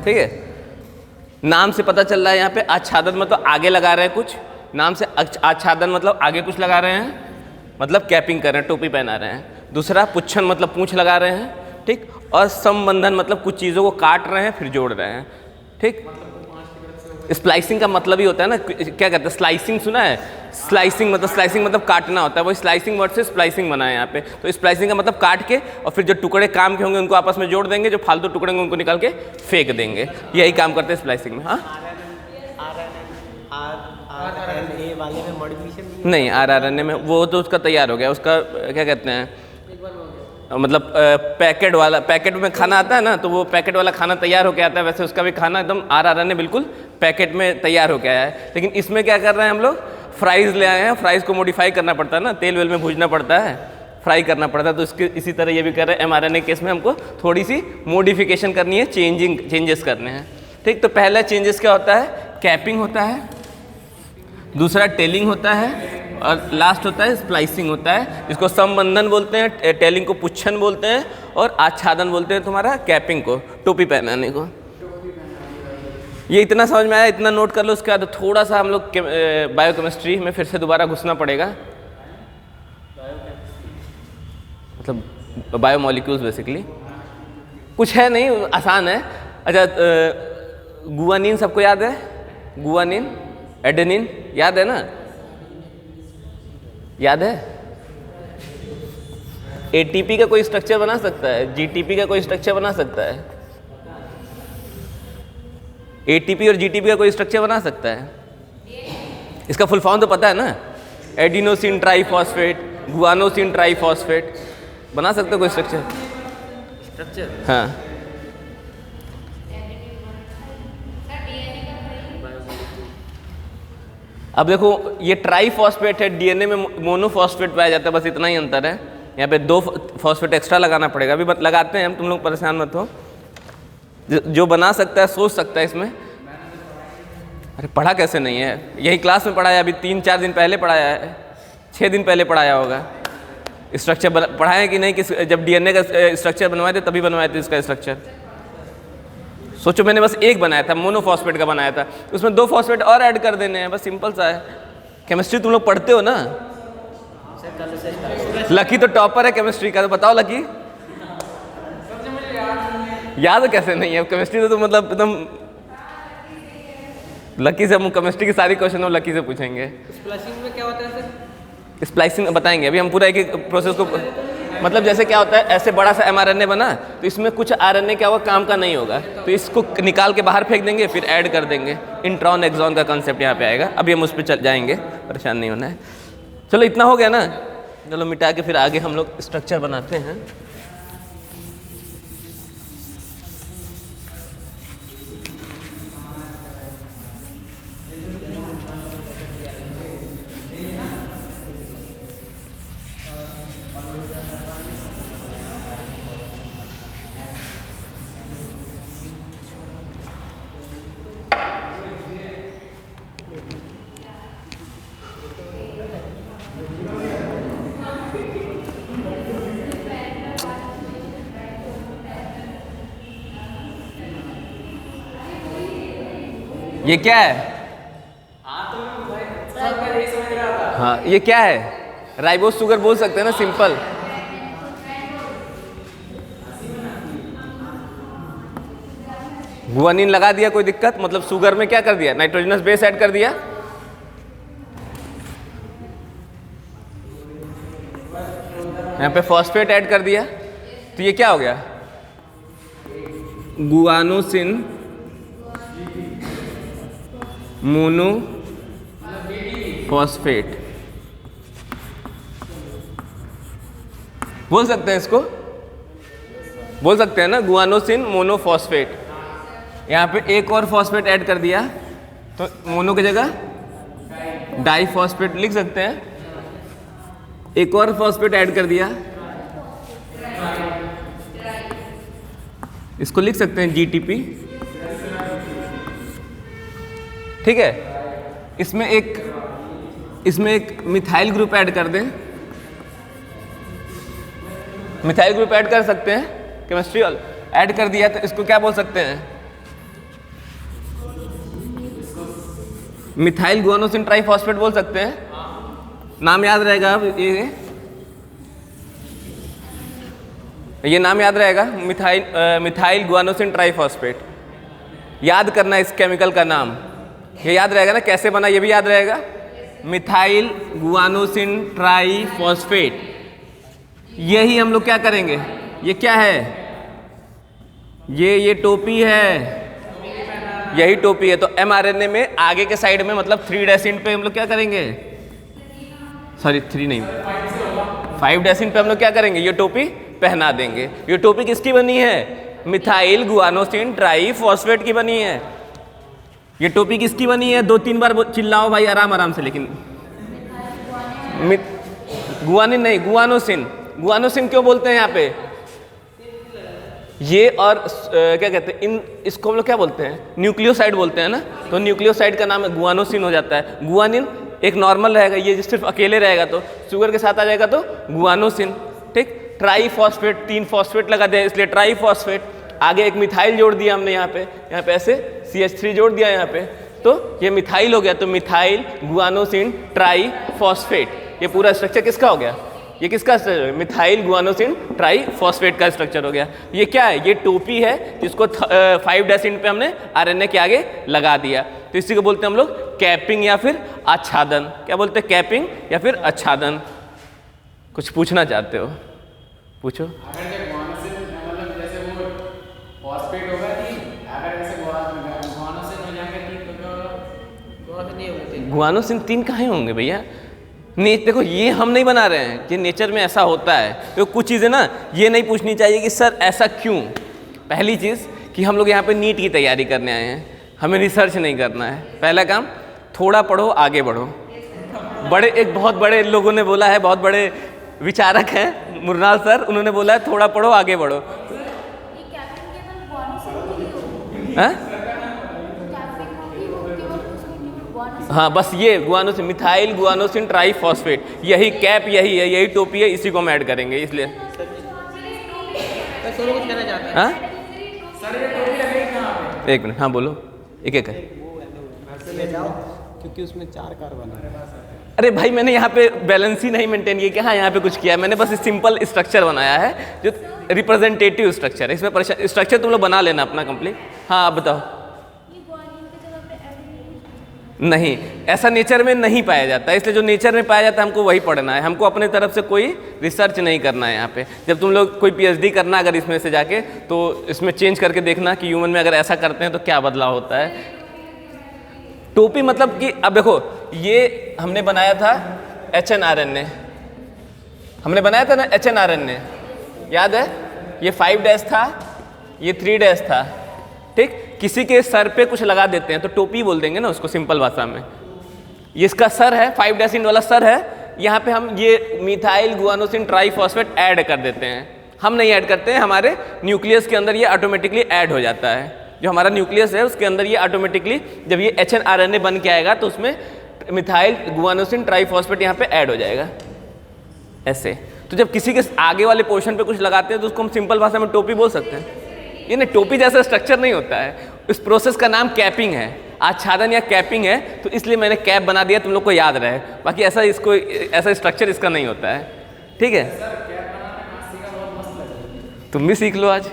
ठीक है। नाम से पता चल रहा है यहाँ पे आच्छादन मतलब आगे लगा रहे हैं कुछ, नाम से आच्छादन मतलब आगे कुछ लगा रहे हैं, मतलब कैपिंग कर रहे हैं, टोपी पहना रहे हैं। दूसरा पुच्छन मतलब पूंछ लगा रहे हैं, ठीक। और संबंधन मतलब कुछ चीज़ों को काट रहे हैं फिर जोड़ रहे हैं, ठीक। स्प्लाइसिंग का मतलब ही होता है ना, क्या कहते हैं, स्लाइसिंग सुना है? स्लाइसिंग मतलब काटना होता है, वही स्लाइसिंग वर्ड से स्प्लाइसिंग बना है यहाँ पे। तो स्प्लाइसिंग का मतलब काट के और फिर जो टुकड़े काम के होंगे उनको आपस में जोड़ देंगे, जो फालतू टुकड़े होंगे उनको निकाल के फेंक देंगे। यही काम करते हैं स्प्लाइसिंग में। हाँ, वाले में मॉडिफिकेशन नहीं, RNA में वो तो उसका तैयार हो गया, उसका क्या कहते हैं, मतलब पैकेट में खाना आता है ना, तो वो पैकेट वाला खाना तैयार होकर आता है, वैसे उसका भी खाना एकदम RNA बिल्कुल पैकेट में तैयार होकर आया है। लेकिन इसमें क्या कर रहे हैं हम लोग, फ्राइज़ ले आए हैं। फ्राइज़ को मॉडिफाई करना पड़ता है ना, तेल वेल में भूजना पड़ता है, फ्राई करना पड़ता है। तो इसके इसी तरह ये भी कर रहे हैं mRNA केस में हमको थोड़ी सी मॉडिफिकेशन करनी है, चेंजेस करने हैं। ठीक, तो पहला चेंजेस क्या होता है, कैपिंग होता है, दूसरा टेलिंग होता है और लास्ट होता है स्प्लाइसिंग होता है। इसको संबंधन बोलते हैं, टेलिंग को पुच्छन बोलते हैं और आच्छादन बोलते हैं तुम्हारा कैपिंग को, टोपी पहनाने को। ये इतना समझ में आया, इतना नोट कर लो। उसके बाद थोड़ा सा हम लोग बायोकेमिस्ट्री में फिर से दोबारा घुसना पड़ेगा, मतलब बायोमोलिक्यूल्स बेसिकली। कुछ है नहीं, आसान है। अच्छा, गुआनिन सबको याद है, गुआनिन, एडेनिन याद है ना, याद है? एटीपी का कोई स्ट्रक्चर बना सकता है, जीटीपी का कोई स्ट्रक्चर बना सकता है, एटीपी और जीटीपी का कोई स्ट्रक्चर बना सकता है? इसका फुल फॉर्म तो पता है ना, एडिनोसिन ट्राइफॉस्फेट, गुआनोसिन ट्राइफॉस्फेट। बना सकते हो कोई स्ट्रक्चर? हाँ, अब देखो ये ट्राइफॉस्फेट है, डीएनए में मोनोफॉस्फेट पाया जाता है, बस इतना ही अंतर है। यहाँ पे 2 फॉस्फेट एक्स्ट्रा लगाना पड़ेगा, अभी लगाते हैं हम, तुम लोग परेशान मत हो। जो बना सकता है सोच सकता है इसमें। अरे पढ़ा कैसे नहीं है, यही क्लास में पढ़ाया, अभी 3-4 दिन पहले पढ़ाया है, 6 दिन पहले पढ़ाया होगा। स्ट्रक्चर पढ़ाए कि नहीं, किस जब डीएनए का स्ट्रक्चर बनवाए थे तभी बनवाए थे इसका स्ट्रक्चर। सोचो मैंने बस एक बनाया था, मोनोफॉस्फेट का बनाया था, उसमें 2 फॉस्फेट और ऐड कर देने हैं, बस सिंपल सा है। केमिस्ट्री तुम लोग पढ़ते हो ना? लकी तो टॉपर है केमिस्ट्री का, तो बताओ लकी याद कैसे नहीं है? केमिस्ट्री तो मतलब एकदम लकी से, हम केमिस्ट्री की सारी क्वेश्चन हम लकी से पूछेंगे। स्प्लाइसिंग में क्या होता है सर? स्प्लाइसिंग बताएंगे अभी हम, पूरा एक एक प्रोसेस को, मतलब जैसे क्या होता है, ऐसे बड़ा सा mRNA बना तो इसमें कुछ RNA क्या होगा, काम का नहीं होगा, तो इसको निकाल के बाहर फेंक देंगे, फिर ऐड कर देंगे। इंट्रॉन एक्सॉन का कंसेप्ट यहाँ पे आएगा, अभी हम उस पर चल जाएंगे, परेशान नहीं होना है। चलो इतना हो गया ना, चलो मिटा के फिर आगे हम लोग स्ट्रक्चर बनाते हैं। ये क्या है? हाँ, ये क्या है? राइबोस शुगर बोल सकते हैं ना, सिंपल। गुआनिन लगा दिया, कोई दिक्कत? मतलब शुगर में क्या कर दिया, नाइट्रोजनस बेस ऐड कर दिया। यहाँ पे फॉस्फेट ऐड कर दिया, तो ये क्या हो गया, गुआनोसिन मोनोफॉस्फेट बोल सकते हैं इसको, बोल सकते हैं ना, गुआनोसिन मोनोफॉस्फेट। यहाँ पे एक और फॉस्फेट ऐड कर दिया, तो मोनो की जगह डाइफॉस्फेट लिख सकते हैं। एक और फॉस्फेट ऐड कर दिया, इसको लिख सकते हैं जीटीपी। ठीक है, इसमें एक मिथाइल ग्रुप ऐड कर दें, मिथाइल ग्रुप ऐड कर सकते हैं, केमिस्ट्री ऐड कर दिया, तो इसको क्या बोल सकते हैं, मिथाइल गुआनोसिन ट्राइफॉस्फेट बोल सकते हैं। नाम याद रहेगा, अब ये नाम याद रहेगा, मिथाइल गुआनोसिन ट्राइफॉस्फेट। याद करना इस केमिकल का नाम, ये याद रहेगा ना, कैसे बना ये भी याद रहेगा, मिथाइल गुआनोसिन ट्राइफॉस्फेट। यही हम लोग क्या करेंगे, ये क्या है, ये टोपी है, यही टोपी है। तो mRNA में आगे के साइड में, मतलब 3' पे हम लोग क्या करेंगे, सॉरी 3 नहीं 5' पे हम लोग क्या करेंगे, ये टोपी पहना देंगे। ये टोपी किसकी बनी है, मिथाइल गुआनोसिन ट्राइफॉस्फेट की बनी है। ये टोपी किसकी बनी है, 2-3 बार चिल्लाओ भाई, आराम आराम से। लेकिन गुआनिन नहीं, गुआनोसिन, गुआनोसिन क्यों बोलते हैं यहाँ पे? ये और क्या कहते हैं इन, इसको हम लोग क्या बोलते हैं? न्यूक्लियोसाइड बोलते हैं ना। तो न्यूक्लियोसाइड का नाम गुआनोसिन हो जाता है। गुआनिन एक नॉर्मल रहेगा, ये सिर्फ अकेले रहेगा तो शुगर के साथ आ जाएगा तो गुआनोसिन। ठीक, ट्राई फॉस्फेट, 3 फॉस्फेट लगा दिया इसलिए ट्राई फॉस्फेट। आगे एक मिथाइल जोड़ दिया हमने यहाँ पे ऐसे CH3 जोड़ दिया यहाँ पे, तो ये मिथाइल हो गया। तो मिथाइल गुआनोसिन ट्राई फॉस्फेट, ये पूरा स्ट्रक्चर किसका हो गया? ये किसका structure? Methyl guanosine try phosphate का स्ट्रक्चर हो गया। ये क्या है? ये टोपी है जिसको 5' पे हमने RNA के आगे लगा दिया। तो इसी को बोलते हैं हम लोग कैपिंग या फिर आच्छादन। क्या बोलते हैं? कैपिंग या फिर आच्छादन। कुछ पूछना चाहते हो? पूछो। अगर जब गुआनोसिन मतलब जैसे वो फॉस्फेट होगा कि अगर जैसे गुआनोसिन हो जाएगा ठीक तो क्या होगा? गुआनोसिन नहीं होते। गुआनोसिन 3 कहाँ होंगे भैया? देखो ये हम नहीं बना रहे हैं, ये नेचर में ऐसा होता है। तो कुछ चीज़ें ना ये नहीं पूछनी चाहिए कि सर ऐसा क्यों। पहली चीज़ कि हम लोग यहाँ पे नीट की तैयारी करने आए हैं, हमें रिसर्च नहीं करना है। पहला काम, थोड़ा पढ़ो आगे बढ़ो। एक बहुत बड़े लोगों ने बोला है, बहुत बड़े विचारक हैं मुरनाल सर, उन्होंने बोला है थोड़ा पढ़ो आगे बढ़ो। हाँ हाँ, बस ये guanosine, methyl guanosine try phosphate, यही कैप, यही है, यही टोपी है, इसी को हम ऐड करेंगे इसलिए। मैं सोनू कुछ कहना चाहता है। हाँ एक मिनट, हाँ बोलो, एक एक है। क्योंकि उसमें 4 कार्बन है। अरे भाई मैंने यहाँ पे बैलेंस ही नहीं मेंटेन किया कि हाँ यहाँ पे कुछ किया है। मैंने बस सिंपल स्ट्रक्चर बनाया है जो रिप्रेजेंटेटिव स्ट्रक्चर है। इसमें स्ट्रक्चर तुम लोग बना लेना अपना कंप्लीट। हाँ आप बताओ। नहीं, ऐसा नेचर में नहीं पाया जाता है, इसलिए जो नेचर में पाया जाता है हमको वही पढ़ना है। हमको अपने तरफ से कोई रिसर्च नहीं करना है यहाँ पे। जब तुम लोग कोई PhD करना अगर इसमें से जाके, तो इसमें चेंज करके देखना कि ह्यूमन में अगर ऐसा करते हैं तो क्या बदलाव होता है। टोपी मतलब कि अब देखो, ये हमने बनाया था HNRNA, हमने बनाया था ना HNRNA, याद है? ये 5' था, ये 3' था। ठीक, किसी के सर पे कुछ लगा देते हैं तो टोपी बोल देंगे ना उसको सिंपल भाषा में। ये इसका सर है, 5' वाला सर है। यहाँ पे हम ये मिथाइल गुआनोसिन ट्राईफॉस्फेट ऐड कर देते हैं। हम नहीं ऐड करते हैं, हमारे न्यूक्लियस के अंदर ये ऑटोमेटिकली ऐड हो जाता है। जो हमारा न्यूक्लियस है उसके अंदर ये ऑटोमेटिकली, जब ये HNRNA बन के आएगा तो उसमें मिथाइल गुआनोसिन ट्राईफॉस्फेट यहाँ पे ऐड हो जाएगा ऐसे। तो जब किसी के आगे वाले पोर्शन पे कुछ लगाते हैं तो उसको हम सिंपल भाषा में टोपी बोल सकते हैं। ये नहीं, टोपी जैसा स्ट्रक्चर नहीं होता है। इस प्रोसेस का नाम कैपिंग है, आच्छादन या कैपिंग है, तो इसलिए मैंने कैप बना दिया, तुम लोग को याद रहे। बाकी ऐसा स्ट्रक्चर इसका नहीं होता है। ठीक है, तुम भी सीख लो आज।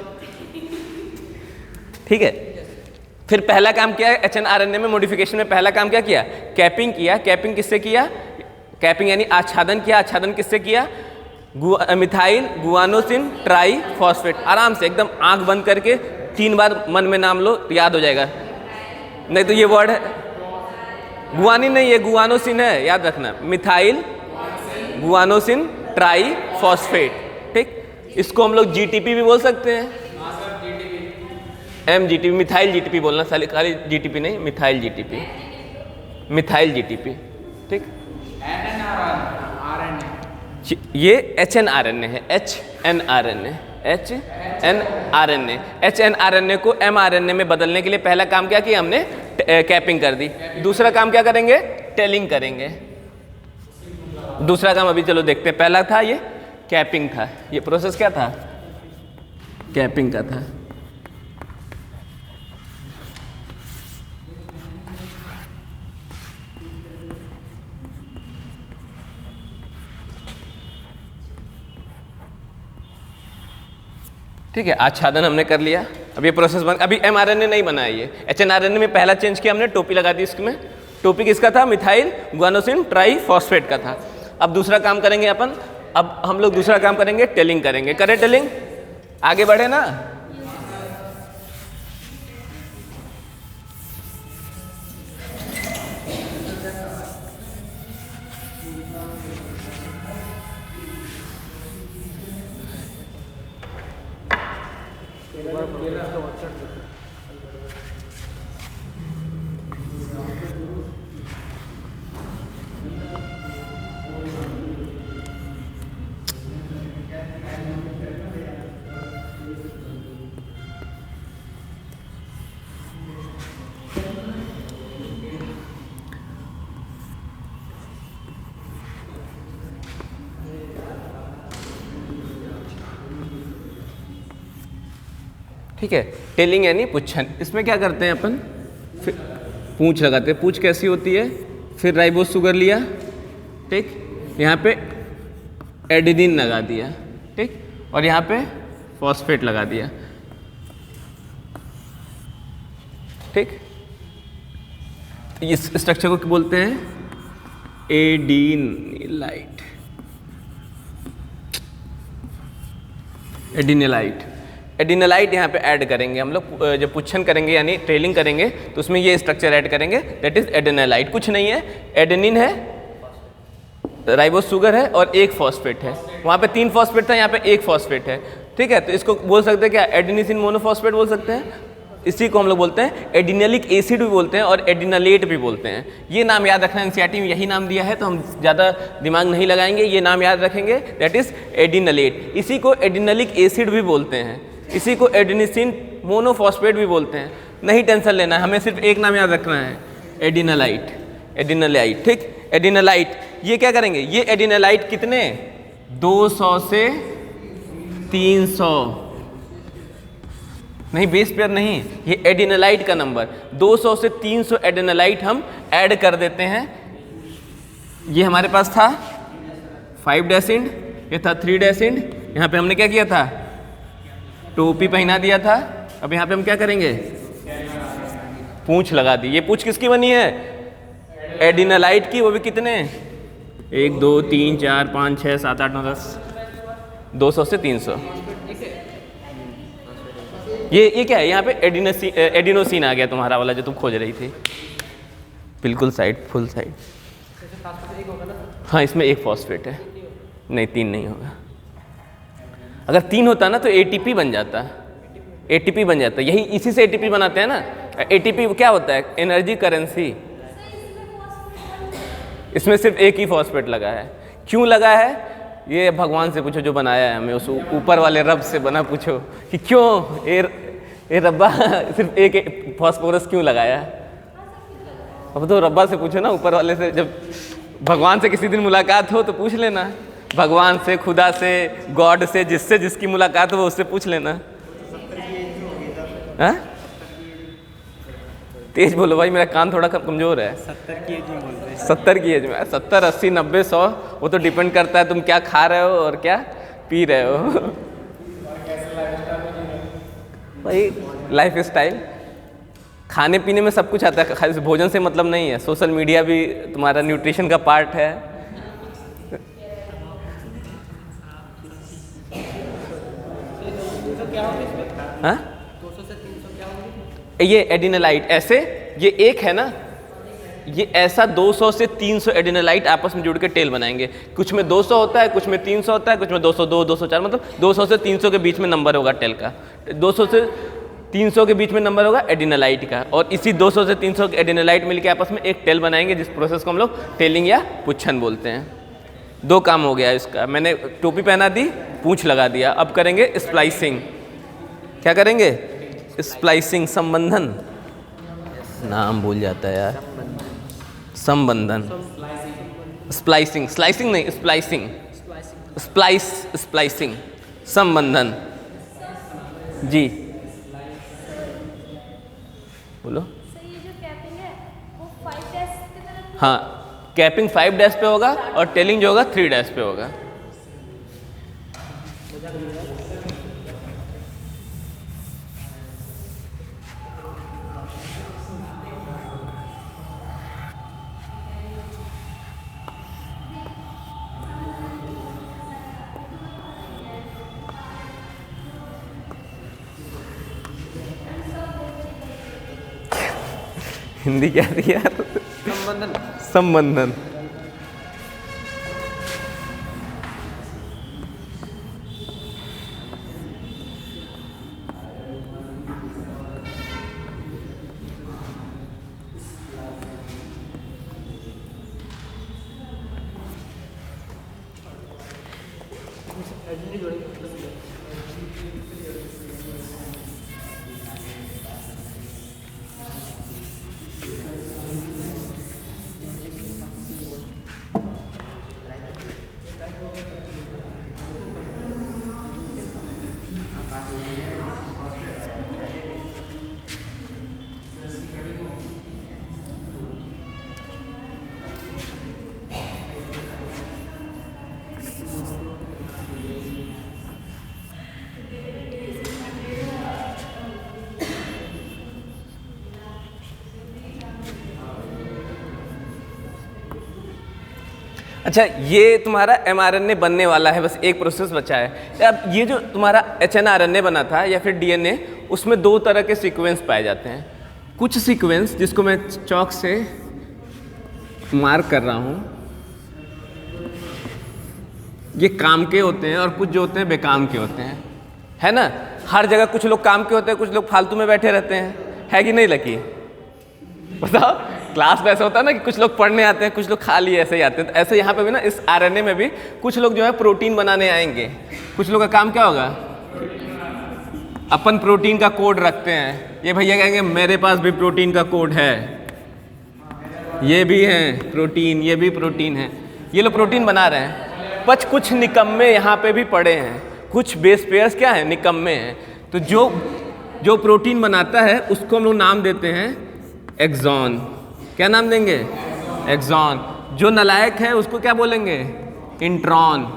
ठीक है, फिर पहला काम क्या है HNRNA में मॉडिफिकेशन में? पहला काम क्या किया? कैपिंग किया। कैपिंग किससे किया? कैपिंग यानी आच्छादन किया। आच्छादन किससे किया? Methyl guanosine try phosphate. आराम से एकदम आंख बंद करके 3 बार मन में नाम लो, याद हो जाएगा। नहीं तो ये वर्ड है गुआनिन नहीं, ये गुआनोसिन है, याद रखना। Methyl guanosine try phosphate. ठीक, इसको हम लोग GTP भी बोल सकते हैं। MGTP, मिथाइल GTP बोलना, खाली GTP नहीं, मिथाइल GTP, मिथाइल GTP। ठीक, ये HNRNA है, HNRNA, HNRNA। HNRNA को mRNA में बदलने के लिए पहला काम क्या किया हमने? कैपिंग कर दी। दूसरा काम क्या करेंगे? टेलिंग करेंगे। दूसरा काम अभी चलो देखते हैं। पहला था ये कैपिंग था, ये प्रोसेस क्या था? कैपिंग का था। ठीक है, आच्छादन हमने कर लिया। अब ये प्रोसेस अभी mRNA नहीं बना है, ये HNRNA में पहला चेंज किया हमने, टोपी लगा दी इसमें। टोपी किसका था? मिथाइल गुआनोसिन ट्राईफॉस्फेट का था। अब दूसरा काम करेंगे अपन, अब हम लोग दूसरा काम करेंगे, टेलिंग करेंगे। करें टेलिंग? आगे बढ़े ना। ठीक है। टेलिंग यानी पुच्छन। इसमें क्या करते हैं अपन, फिर पूंछ लगाते हैं। पूंछ कैसी होती है, फिर राइबोस शुगर लिया, ठीक, यहाँ पे एडेनिन लगा दिया, ठीक, और यहाँ पे फॉस्फेट लगा दिया, ठीक। इस स्ट्रक्चर को बोलते हैं एडिनिलाइट। एडिनिलाइट, एडिनिलाइट यहाँ पे ऐड करेंगे हम लोग जब पुच्छन करेंगे यानी ट्रेलिंग करेंगे तो उसमें ये स्ट्रक्चर ऐड करेंगे, दैट इज एडिनिलाइट। कुछ नहीं है, एडेनिन है, राइबोस शुगर है और एक फॉस्फेट है। वहाँ पे 3 फॉस्फेट था, यहाँ पे 1 फॉस्फेट है, ठीक है। तो इसको बोल सकते हैं क्या, एडिनिसिन मोनोफॉस्फेट बोल सकते हैं। इसी को हम लोग बोलते हैं एडिनलिक एसिड भी बोलते हैं और एडिनलेट भी बोलते हैं। ये नाम याद रखना, एनसीईआरटी में यही नाम दिया है तो हम ज़्यादा दिमाग नहीं लगाएंगे, ये नाम याद रखेंगे, दैट इज एडिनलेट। इसी को एडिनलिक एसिड भी बोलते हैं, इसी को एडिनिसिन मोनोफॉस्फेट भी बोलते हैं। नहीं टेंशन लेना है, हमें सिर्फ एक नाम याद रखना है, एडिनलाइट, एडिनलाइट, ठीक। एडिनलाइट ये क्या करेंगे, ये एडिनलाइट कितने 200 से 300 नहीं, बेस पेयर नहीं, ये एडिनलाइट का नंबर 200 से 300 एडिनलाइट हम ऐड कर देते हैं। ये हमारे पास था 5 डेसिंड, ये था 3 डेसिंड। यहाँ पे हमने क्या किया था, टोपी पहना दिया था। अब यहाँ पे हम क्या करेंगे, पूंछ लगा दी। ये पूंछ किसकी बनी है, एडिनलाइट की, वो भी कितने 1 2 3 4 5 6 7 8 9 10, 200 से 300। ये क्या है, यहाँ पे एडिनोसिन आ गया तुम्हारा वाला जो तुम खोज रही थी, बिल्कुल साइड, फुल साइड। हाँ, इसमें 1 फॉस्फेट है, नहीं 3 नहीं होगा। अगर 3 होता ना तो एटीपी बन जाता, एटीपी बन जाता। यही इसी से एटीपी बनाते हैं ना। एटीपी क्या होता है, एनर्जी करेंसी। इसमें सिर्फ 1 ही फॉस्फेट लगा है। क्यों लगा है, ये भगवान से पूछो जो बनाया है हमें, उस ऊपर वाले रब से बना, पूछो कि क्यों ये रब्बा सिर्फ 1 फॉस्फोरस क्यों लगाया। अब तो रब्बा से पूछो ना, ऊपर वाले से। जब भगवान से किसी दिन मुलाकात हो तो पूछ लेना, भगवान से, खुदा से, गॉड से, जिससे जिसकी मुलाकात हो उससे पूछ लेना। हाँ, तेज बोलो भाई, मेरा कान थोड़ा कमजोर है। 70 की एज में बोल रहे हैं। 70 की एज में, 70 80 90 100, वो तो डिपेंड करता है तुम क्या खा रहे हो और क्या पी रहे हो। भाई लाइफ स्टाइल, खाने पीने में सब कुछ आता है, खाली भोजन से मतलब नहीं है। सोशल मीडिया भी तुम्हारा न्यूट्रिशन का पार्ट है। हाँ, ये एडिनलाइट ऐसे, ये एक है ना, ये ऐसा 200 से 300 एडिनलाइट आपस में जुड़ के टेल बनाएंगे। कुछ में 200 होता है, कुछ में 300 होता है, कुछ में 202 204, मतलब 200 से 300 के बीच में नंबर होगा टेल का। 200 से 300 के बीच में नंबर होगा एडिनलाइट का, और इसी 200 से 300 एडिनलाइट मिलकर आपस में एक टेल बनाएंगे, जिस प्रोसेस को हम लोग टेलिंग या पुच्छन बोलते हैं। 2 काम हो गया इसका, मैंने टोपी पहना दी, पूंछ लगा दिया। अब करेंगे स्प्लाइसिंग। क्या करेंगे, स्प्लाइसिंग, संबंधन, नाम भूल जाता है यार, संबंधन, स्प्लाइसिंग, स्लाइसिंग नहीं, स्प्लाइसिंग, स्प्लाइसिंग, संबंधन। जी बोलो। ये जो कैपिंग है वो 5 डैश की तरफ। हाँ, कैपिंग 5 डैश पे होगा और टेलिंग जो होगा 3 डैश पे होगा। हिंदी क्या थी यार, संबंधन, संबंधन। अच्छा, ये तुम्हारा mRNA बनने वाला है, बस एक प्रोसेस बचा है। अब ये जो तुम्हारा hnRNA बना था या फिर DNA, उसमें दो तरह के सीक्वेंस पाए जाते हैं। कुछ सीक्वेंस जिसको मैं चौक से मार्क कर रहा हूँ, ये काम के होते हैं और कुछ जो होते हैं बेकाम के होते हैं, है ना। हर जगह कुछ लोग काम के होते हैं, कुछ लोग फालतू में बैठे रहते हैं, है कि नहीं लकी? बताओ, क्लास में ऐसा होता है ना कि कुछ लोग पढ़ने आते हैं, कुछ लोग खाली ऐसे ही आते हैं। तो ऐसे यहाँ पे भी ना, इस आरएनए में भी कुछ लोग जो है प्रोटीन बनाने आएंगे। कुछ लोग का काम क्या होगा? अपन प्रोटीन का कोड रखते हैं। ये भैया कहेंगे मेरे पास भी प्रोटीन का कोड है, ये भी है प्रोटीन, ये भी प्रोटीन है। ये लोग प्रोटीन बना रहे हैं। कुछ निकम्मे यहाँ पे भी पड़े हैं, कुछ बेस पेयर्स क्या है, निकम्मे हैं। तो जो प्रोटीन बनाता है उसको हम लोग नाम देते हैं एक्सॉन। क्या नाम देंगे? एक्सॉन। जो नलायक है उसको क्या बोलेंगे? इंट्रॉन।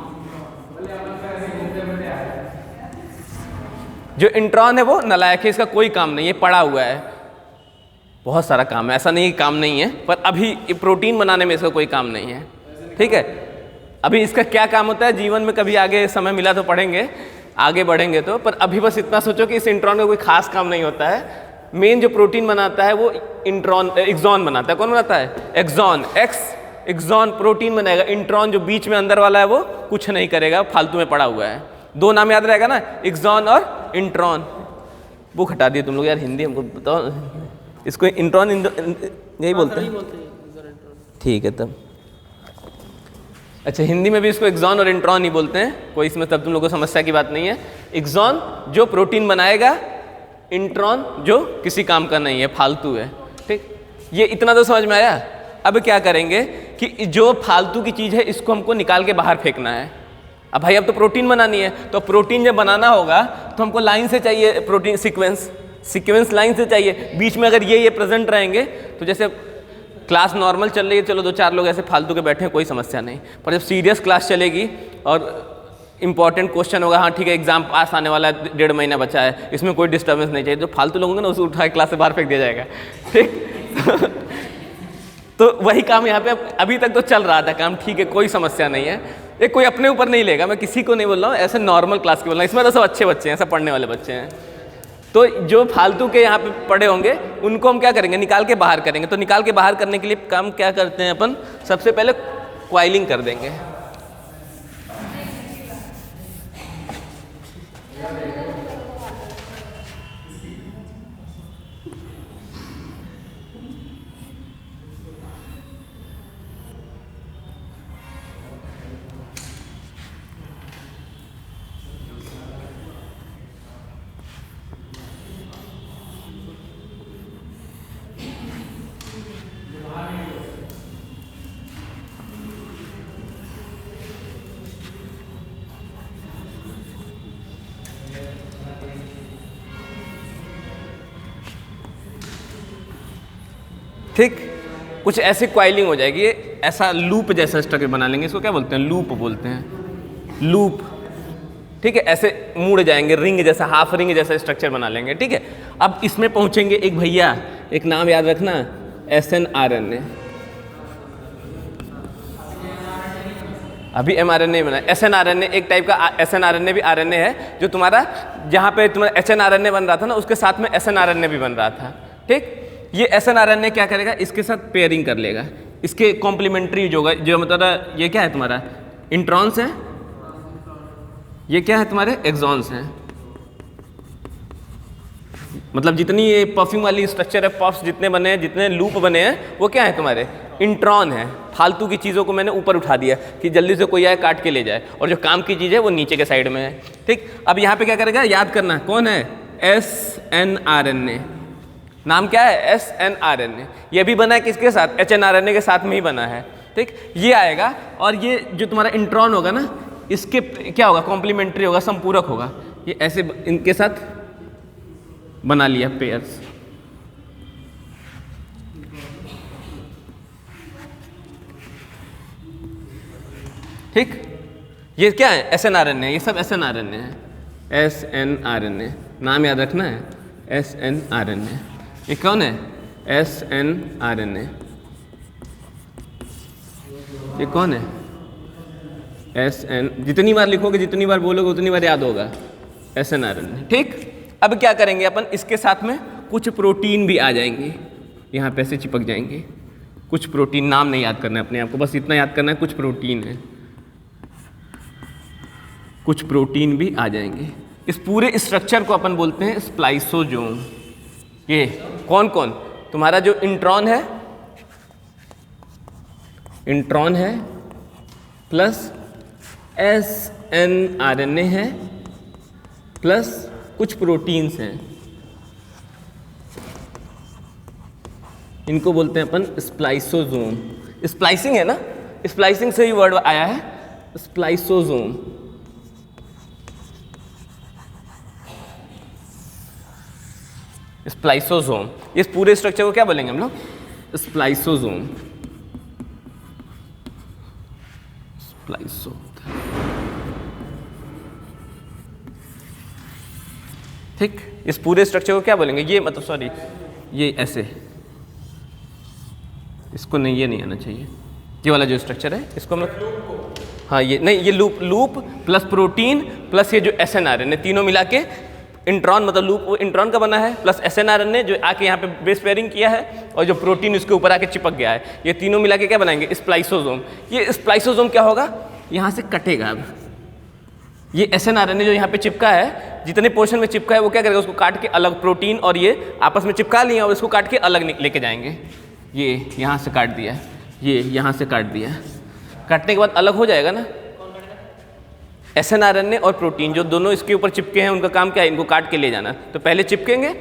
जो इंट्रॉन है वो नलायक है, इसका कोई काम नहीं है, पड़ा हुआ है। बहुत सारा काम है, ऐसा नहीं कि काम नहीं है, पर अभी प्रोटीन बनाने में इसका कोई काम नहीं है। ठीक है, अभी इसका क्या काम होता है जीवन में, कभी आगे समय मिला तो पढ़ेंगे, आगे बढ़ेंगे तो। पर अभी बस इतना सोचो कि इस इंट्रॉन का कोई खास काम नहीं होता है। मेन जो प्रोटीन बनाता है वो एक्सॉन बनाता है। कौन बनाता है? एक्सॉन। एक्सॉन प्रोटीन बनाएगा। इंट्रॉन जो बीच में अंदर वाला है वो कुछ नहीं करेगा, फालतू में पड़ा हुआ है। दो नाम याद रहेगा ना, एक्सॉन और इंट्रॉन। बुक हटा दिए तुम लोग यार, हिंदी हमको बताओ। इसको इंट्रॉन यही बोलते हैं, ठीक है तब। अच्छा, हिंदी में भी इसको एक्सॉन और इंट्रॉन ही बोलते हैं, कोई इसमें तब तुम लोगों को समस्या की बात नहीं है। एक्सॉन जो प्रोटीन बनाएगा, इंट्रॉन जो किसी काम का नहीं है, फालतू है। ठीक, ये इतना तो समझ में आया। अब क्या करेंगे कि जो फालतू की चीज़ है इसको हमको निकाल के बाहर फेंकना है। अब भाई अब तो प्रोटीन बनानी है, तो प्रोटीन जब बनाना होगा तो हमको लाइन से चाहिए प्रोटीन सीक्वेंस लाइन से चाहिए। बीच में अगर ये प्रेजेंट रहेंगे तो जैसे क्लास नॉर्मल चल रही है, चलो 2-4 लोग ऐसे फालतू के बैठे हैं, कोई समस्या नहीं। पर जब सीरियस क्लास चलेगी और इंपॉर्टेंट क्वेश्चन होगा, हाँ ठीक है एग्जाम पास आने वाला है, 1.5 महीना बचा है, इसमें कोई डिस्टर्बेंस नहीं चाहिए, जो फालतू लोग होंगे ना उसे उठा के क्लास से बाहर फेंक दिया जाएगा। ठीक तो वही काम यहाँ पे अभी तक तो चल रहा था काम, ठीक है कोई समस्या नहीं है। ये कोई अपने ऊपर नहीं लेगा, मैं किसी को नहीं बोल रहा हूँ, ऐसे नॉर्मल क्लास के बोल रहा हूँ। इसमें तो सब अच्छे बच्चे हैं, सब पढ़ने वाले बच्चे हैं। तो जो फालतू के यहाँ पे पड़े होंगे उनको हम क्या करेंगे? निकाल के बाहर करेंगे। तो निकाल के बाहर करने के लिए काम क्या करते हैं अपन? सबसे पहले क्वाइलिंग कर देंगे। ठीक, कुछ ऐसे क्वाइलिंग हो जाएगी, ऐसा लूप जैसा स्ट्रक्चर बना लेंगे। इसको क्या बोलते हैं? लूप बोलते हैं, लूप। ठीक है, ऐसे मुड़ जाएंगे, रिंग जैसा, हाफ रिंग जैसा स्ट्रक्चर बना लेंगे। ठीक है, अब इसमें पहुंचेंगे एक भैया, एक नाम याद रखना, SNRNA। अभी mRNA बना, SNRNA एक टाइप का SNRNA भी RNA है, जो तुम्हारा जहाँ पे तुम्हारा HNRNA बन रहा था ना, उसके साथ में SNRNA भी बन रहा था। ठीक, ये SNRNA क्या करेगा? इसके साथ पेयरिंग कर लेगा, इसके कॉम्प्लीमेंट्री जो मतलब ये क्या है तुम्हारा? इंट्रॉन्स है, ये क्या है तुम्हारे? एक्सॉन्स हैं। मतलब जितनी ये पफिंग वाली स्ट्रक्चर है, पफ्स जितने बने हैं, जितने लूप बने हैं, वो क्या है तुम्हारे? इंट्रॉन है। फालतू की चीज़ों को मैंने ऊपर उठा दिया कि जल्दी से कोई आए काट के ले जाए, और जो काम की चीज़ है वो नीचे के साइड में है। ठीक, अब यहाँ पे क्या करेगा? याद करना कौन है? SNRNA। नाम क्या है? SNRNA। ये भी बना है किसके साथ? HNRNA के साथ में ही बना है। ठीक, ये आएगा, और ये जो तुम्हारा इंट्रॉन होगा ना, इसके क्या होगा? कॉम्प्लीमेंट्री होगा, संपूरक होगा। ये ऐसे इनके साथ बना लिया पेयर्स। ठीक, ये क्या है? SNRNA। ये सब SNRNA है, SNRNA। नाम याद रखना है, SNRNA। ये कौन है? SNRNA। ये कौन है? SN, जितनी बार लिखोगे जितनी बार बोलोगे उतनी बार याद होगा, SNRNA। ठीक, अब क्या करेंगे अपन, इसके साथ में कुछ प्रोटीन भी आ जाएंगे, यहाँ पे ऐसे चिपक जाएंगे। कुछ प्रोटीन, नाम नहीं याद करना है अपने आप को, बस इतना याद करना है कुछ प्रोटीन है, कुछ प्रोटीन भी आ जाएंगे। इस पूरे स्ट्रक्चर को अपन बोलते हैं स्प्लाइसोसोम। ये कौन कौन, तुम्हारा जो इंट्रॉन है प्लस SNRNA है प्लस कुछ प्रोटीन्स हैं, इनको बोलते हैं अपन स्प्लाइसोसोम। स्प्लाइसिंग है ना, स्प्लाइसिंग से ही वर्ड आया है स्प्लाइसोसोम। स्प्लाइसोसोम, इस पूरे स्ट्रक्चर को क्या बोलेंगे हम लोग, स्प्लाइसोसोम। स्प्लाइसो, ठीक, इस पूरे स्ट्रक्चर को क्या बोलेंगे, ये मतलब सॉरी ये ऐसे, इसको नहीं, ये नहीं आना चाहिए, ये वाला जो स्ट्रक्चर है इसको हम लोग, हाँ ये नहीं, ये लूप प्लस प्रोटीन प्लस ये जो SNRNA, तीनों मिला के इंट्रॉन, मतलब लूप इंट्रॉन का बना है प्लस SNRNA जो आके यहाँ पे बेस पेयरिंग किया है और जो प्रोटीन उसके ऊपर आके चिपक गया है, ये तीनों मिला के क्या बनाएंगे, स्प्लाइसोसोम। ये स्प्लाइसोसोम क्या होगा, यहाँ से कटेगा। अब ये SNRNA जो यहाँ पे चिपका है, जितने पोर्शन में चिपका है वो क्या करेगा, उसको काट के अलग, प्रोटीन और ये आपस में चिपका लिए और इसको काट के अलग लेके जाएंगे। ये यहाँ से काट दिया, ये यहाँ से काट दिया, काटने के बाद अलग हो जाएगा ना। SNRNA और प्रोटीन जो दोनों इसके ऊपर चिपके हैं, उनका काम क्या है, इनको काट के ले जाना। तो पहले चिपकेंगे,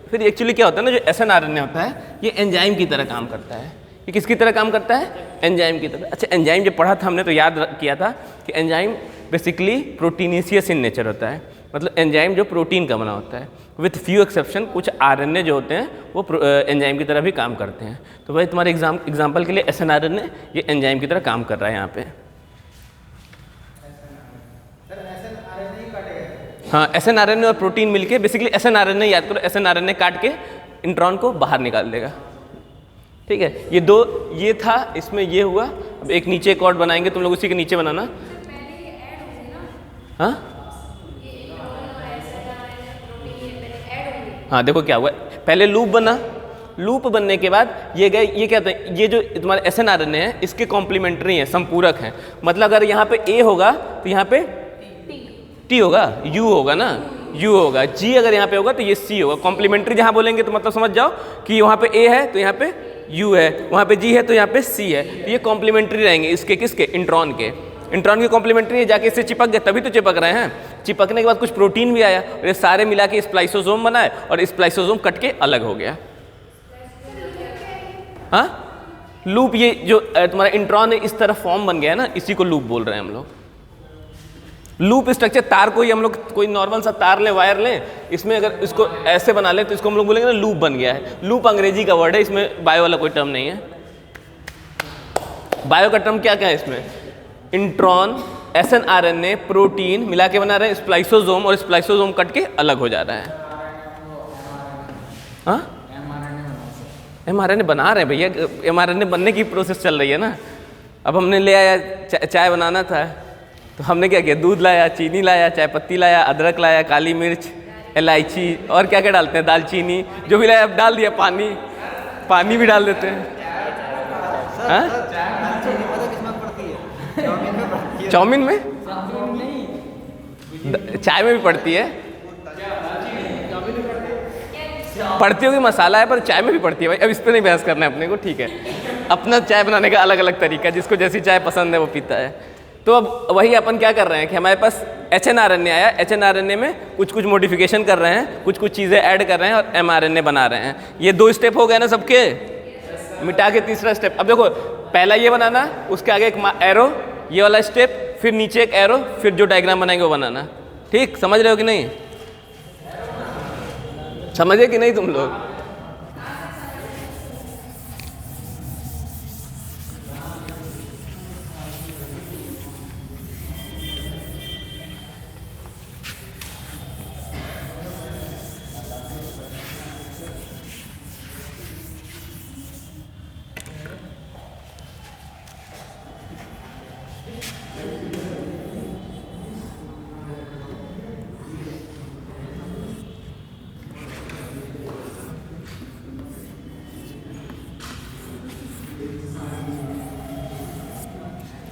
फिर एक्चुअली क्या होता है ना, जो SNRNA होता है ये एंजाइम की तरह काम करता है। ये किसकी तरह काम करता है, एंजाइम की तरह। अच्छा, एंजाइम जब पढ़ा था हमने तो याद किया था कि enzyme basically proteinaceous in nature होता है, मतलब एंजाइम जो प्रोटीन का बना होता है, विथ फ्यू एक्सेप्शन कुछ RNA जो होते हैं वो एंजाइम की तरह भी काम करते हैं। तो भाई तुम्हारे एग्जाम्पल के लिए SNRNA ये एंजाइम की तरह काम कर रहा है यहाँ पे। हाँ, SNRNA और प्रोटीन मिलके बेसिकली SNRNA, याद करो SNRNA काट के इंट्रॉन को बाहर निकाल देगा। ठीक है, ये दो, ये था, इसमें ये हुआ। अब एक नीचे एक और बनाएंगे, तुम लोग उसी के नीचे बनाना। हाँ हाँ, देखो क्या हुआ, पहले लूप बना, लूप बनने के बाद ये गए, ये क्या होता है, ये जो तुम्हारे SNRNA है इसके कॉम्प्लीमेंट्री हैं, संपूरक हैं। मतलब अगर यहाँ पे A होगा तो यहाँ पे T होगा, U होगा ना, U होगा, G अगर यहाँ पे होगा तो ये C होगा। कॉम्प्लीमेंट्री जहाँ बोलेंगे तो मतलब समझ जाओ कि वहाँ पे A है तो यहाँ पे U है, वहाँ पे G है तो यहाँ पे C है। तो ये कॉम्प्लीमेंट्री रहेंगे इसके, किसके, इंट्रॉन के। इंट्रॉन की कॉम्प्लीमेंट्री है, जाके इससे चिपक गए तभी तो चिपक रहे हैं। चिपकने के बाद कुछ प्रोटीन भी आया और ये सारे मिला के स्प्लाइसोसोम बना है और स्प्लाइसोसोम कट के अलग हो गया। हाँ, लूप, ये जो तुम्हारा इंट्रॉन है इस तरह फॉर्म बन गया है ना, इसी को लूप बोल रहे हैं हम लोग। लूप स्ट्रक्चर, तार को ही हम लोग कोई नॉर्मल सा तार लें, वायर लें, इसमें अगर इसको ऐसे बना लें तो इसको हम लोग बोलेंगे ना लूप बन गया है। लूप अंग्रेजी का वर्ड है, इसमें बायो वाला कोई टर्म नहीं है। बायो का टर्म क्या क्या है इसमें, इंट्रॉन, SNRNA, प्रोटीन मिला के बना रहे हैं स्प्लाइसोसोम और स्प्लाइसोसोम कट के अलग हो जा रहा है। हाँ, mRNA बना रहे हैं भैया, mRNA बनने की प्रोसेस चल रही है ना। अब हमने ले आया, चाय बनाना था तो हमने क्या किया, दूध लाया, चीनी लाया, चाय पत्ती लाया, अदरक लाया, काली मिर्च, इलायची और क्या क्या डालते हैं, दालचीनी, जो भी लाया अब डाल दिया, पानी भी डाल देते हैं। हाँ, चाउमीन में, चाय में भी पड़ती है, पड़ती होगी, मसाला है पर चाय में भी पड़ती है भाई। अब इस पर नहीं बहस करना है अपने को, ठीक है। अपना चाय बनाने का अलग अलग तरीका, जिसको जैसी चाय पसंद है वो पीता है। तो अब वही अपन क्या कर रहे हैं कि हमारे पास HNRNA आया, HNRNA में कुछ कुछ मॉडिफिकेशन कर रहे हैं, कुछ कुछ चीज़ें ऐड कर रहे हैं और mRNA बना रहे हैं। ये 2 स्टेप हो गए ना सबके, मिटा के तीसरा स्टेप। अब देखो, पहला ये बनाना, उसके आगे एक एरो, ये वाला स्टेप, फिर नीचे एक एरो, फिर जो डायग्राम बनाएंगे वो बनाना। ठीक, समझ रहे हो कि नहीं, समझे कि नहीं तुम लोग।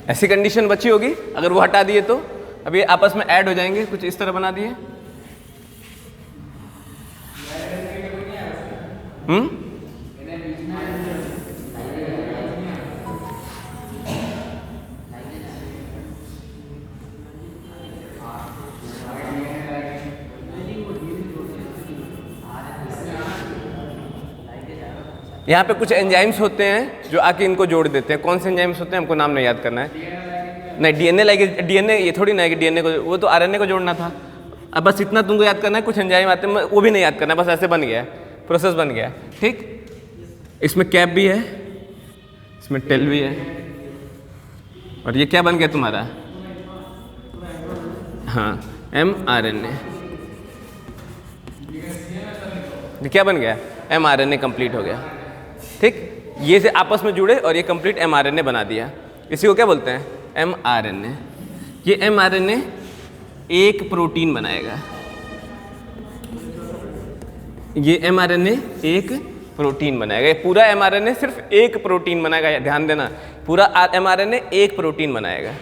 ऐसी कंडीशन बची होगी, अगर वो हटा दिए तो अब ये आपस में ऐड हो जाएंगे, कुछ इस तरह बना दिए। यहाँ पे कुछ एंजाइम्स होते हैं जो आके इनको जोड़ देते हैं। कौन से एंजाइम्स होते हैं हमको नाम नहीं याद करना है। नहीं डीएनए लाइक डीएनए ये थोड़ी ना है कि डीएनए को, वो तो आरएनए को जोड़ना था। अब बस इतना तुमको याद करना है, कुछ एंजाइम आते हैं वो भी नहीं याद करना है, बस ऐसे बन गया है, प्रोसेस बन गया है। ठीक, इसमें कैप भी है, इसमें टेल भी है, और ये क्या बन गया तुम्हारा, हाँ mRNA। ये क्या बन गया, mRNA कंप्लीट हो गया। ठीक, ये से आपस में जुड़े और ये कंप्लीट mRNA बना दिया। इसी को क्या बोलते हैं, mRNA। ये mRNA एक प्रोटीन बनाएगा, ये mRNA एक प्रोटीन बनाएगा। ये पूरा mRNA सिर्फ एक प्रोटीन बनाएगा, ध्यान देना, पूरा mRNA एक प्रोटीन बनाएगा।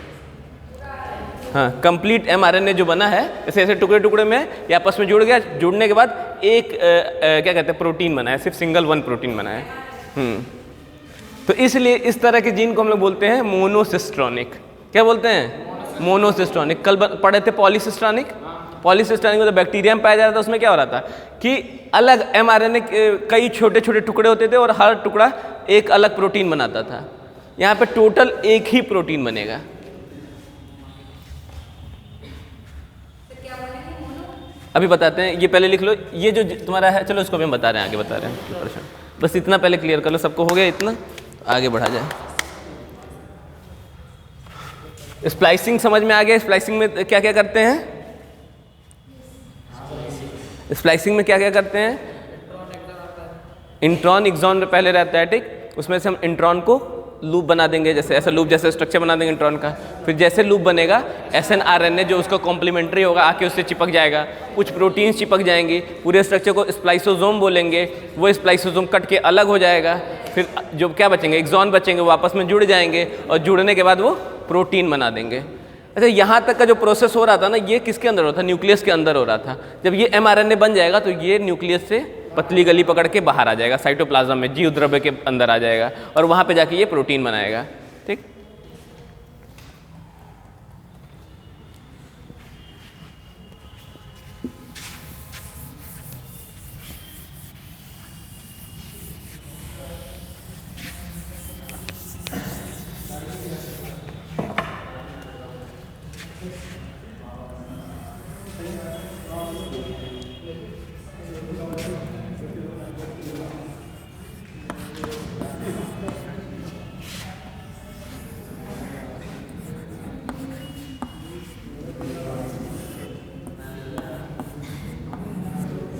हाँ, कंप्लीट mRNA जो बना है, ऐसे ऐसे टुकड़े टुकड़े में ये आपस में जुड़ गया, जुड़ने के बाद एक क्या कहते हैं प्रोटीन बना है, सिर्फ सिंगल वन प्रोटीन बना है। तो इसलिए इस तरह के जीन को हम लोग बोलते हैं मोनोसिस्ट्रॉनिक। क्या बोलते हैं, मोनोसिस्ट्रॉनिक। कल पढ़े थे पॉलीसिस्ट्रॉनिक। पॉलीसिस्ट्रॉनिक में तो बैक्टीरिया में पाया जा रहा था, उसमें क्या हो रहा था कि अलग mRNA कई छोटे छोटे टुकड़े होते थे और हर टुकड़ा एक अलग प्रोटीन बनाता था। यहाँ पे टोटल एक ही प्रोटीन बनेगा। अभी बताते हैं, ये पहले लिख लो, ये जो तुम्हारा है, चलो इसको भी हम बता रहे हैं, आगे बता रहे हैं। बस इतना पहले क्लियर कर लो, सबको हो गया इतना, आगे बढ़ा जाए। स्प्लाइसिंग समझ में आ गया। स्प्लाइसिंग में क्या क्या करते हैं, स्प्लाइसिंग में क्या क्या करते हैं, इंट्रॉन एक्सॉन पहले रहता है। ठीक, उसमें से हम इंट्रॉन को लूप बना देंगे, जैसे ऐसा लूप जैसे स्ट्रक्चर बना देंगे इंट्रॉन का। फिर जैसे लूप बनेगा SNRNA जो उसका कॉम्प्लीमेंट्री होगा आके उससे चिपक जाएगा, कुछ प्रोटीन्स चिपक जाएंगी, पूरे स्ट्रक्चर को स्प्लाइसोसोम बोलेंगे। वो स्प्लाइसोसोम कट के अलग हो जाएगा, फिर जो क्या बचेंगे, एक्सॉन बचेंगे, वो आपस में जुड़ जाएंगे और जुड़ने के बाद वो प्रोटीन बना देंगे। अच्छा, यहाँ तक का जो प्रोसेस हो रहा था ना, ये किसके अंदर हो रहा था, न्यूक्लियस के अंदर हो रहा था। जब ये mRNA बन जाएगा तो ये न्यूक्लियस से पतली गली पकड़ के बाहर आ जाएगा, साइटोप्लाज्म में जीव द्रव्य के अंदर आ जाएगा और वहाँ पे जाके ये प्रोटीन बनाएगा। ठीक,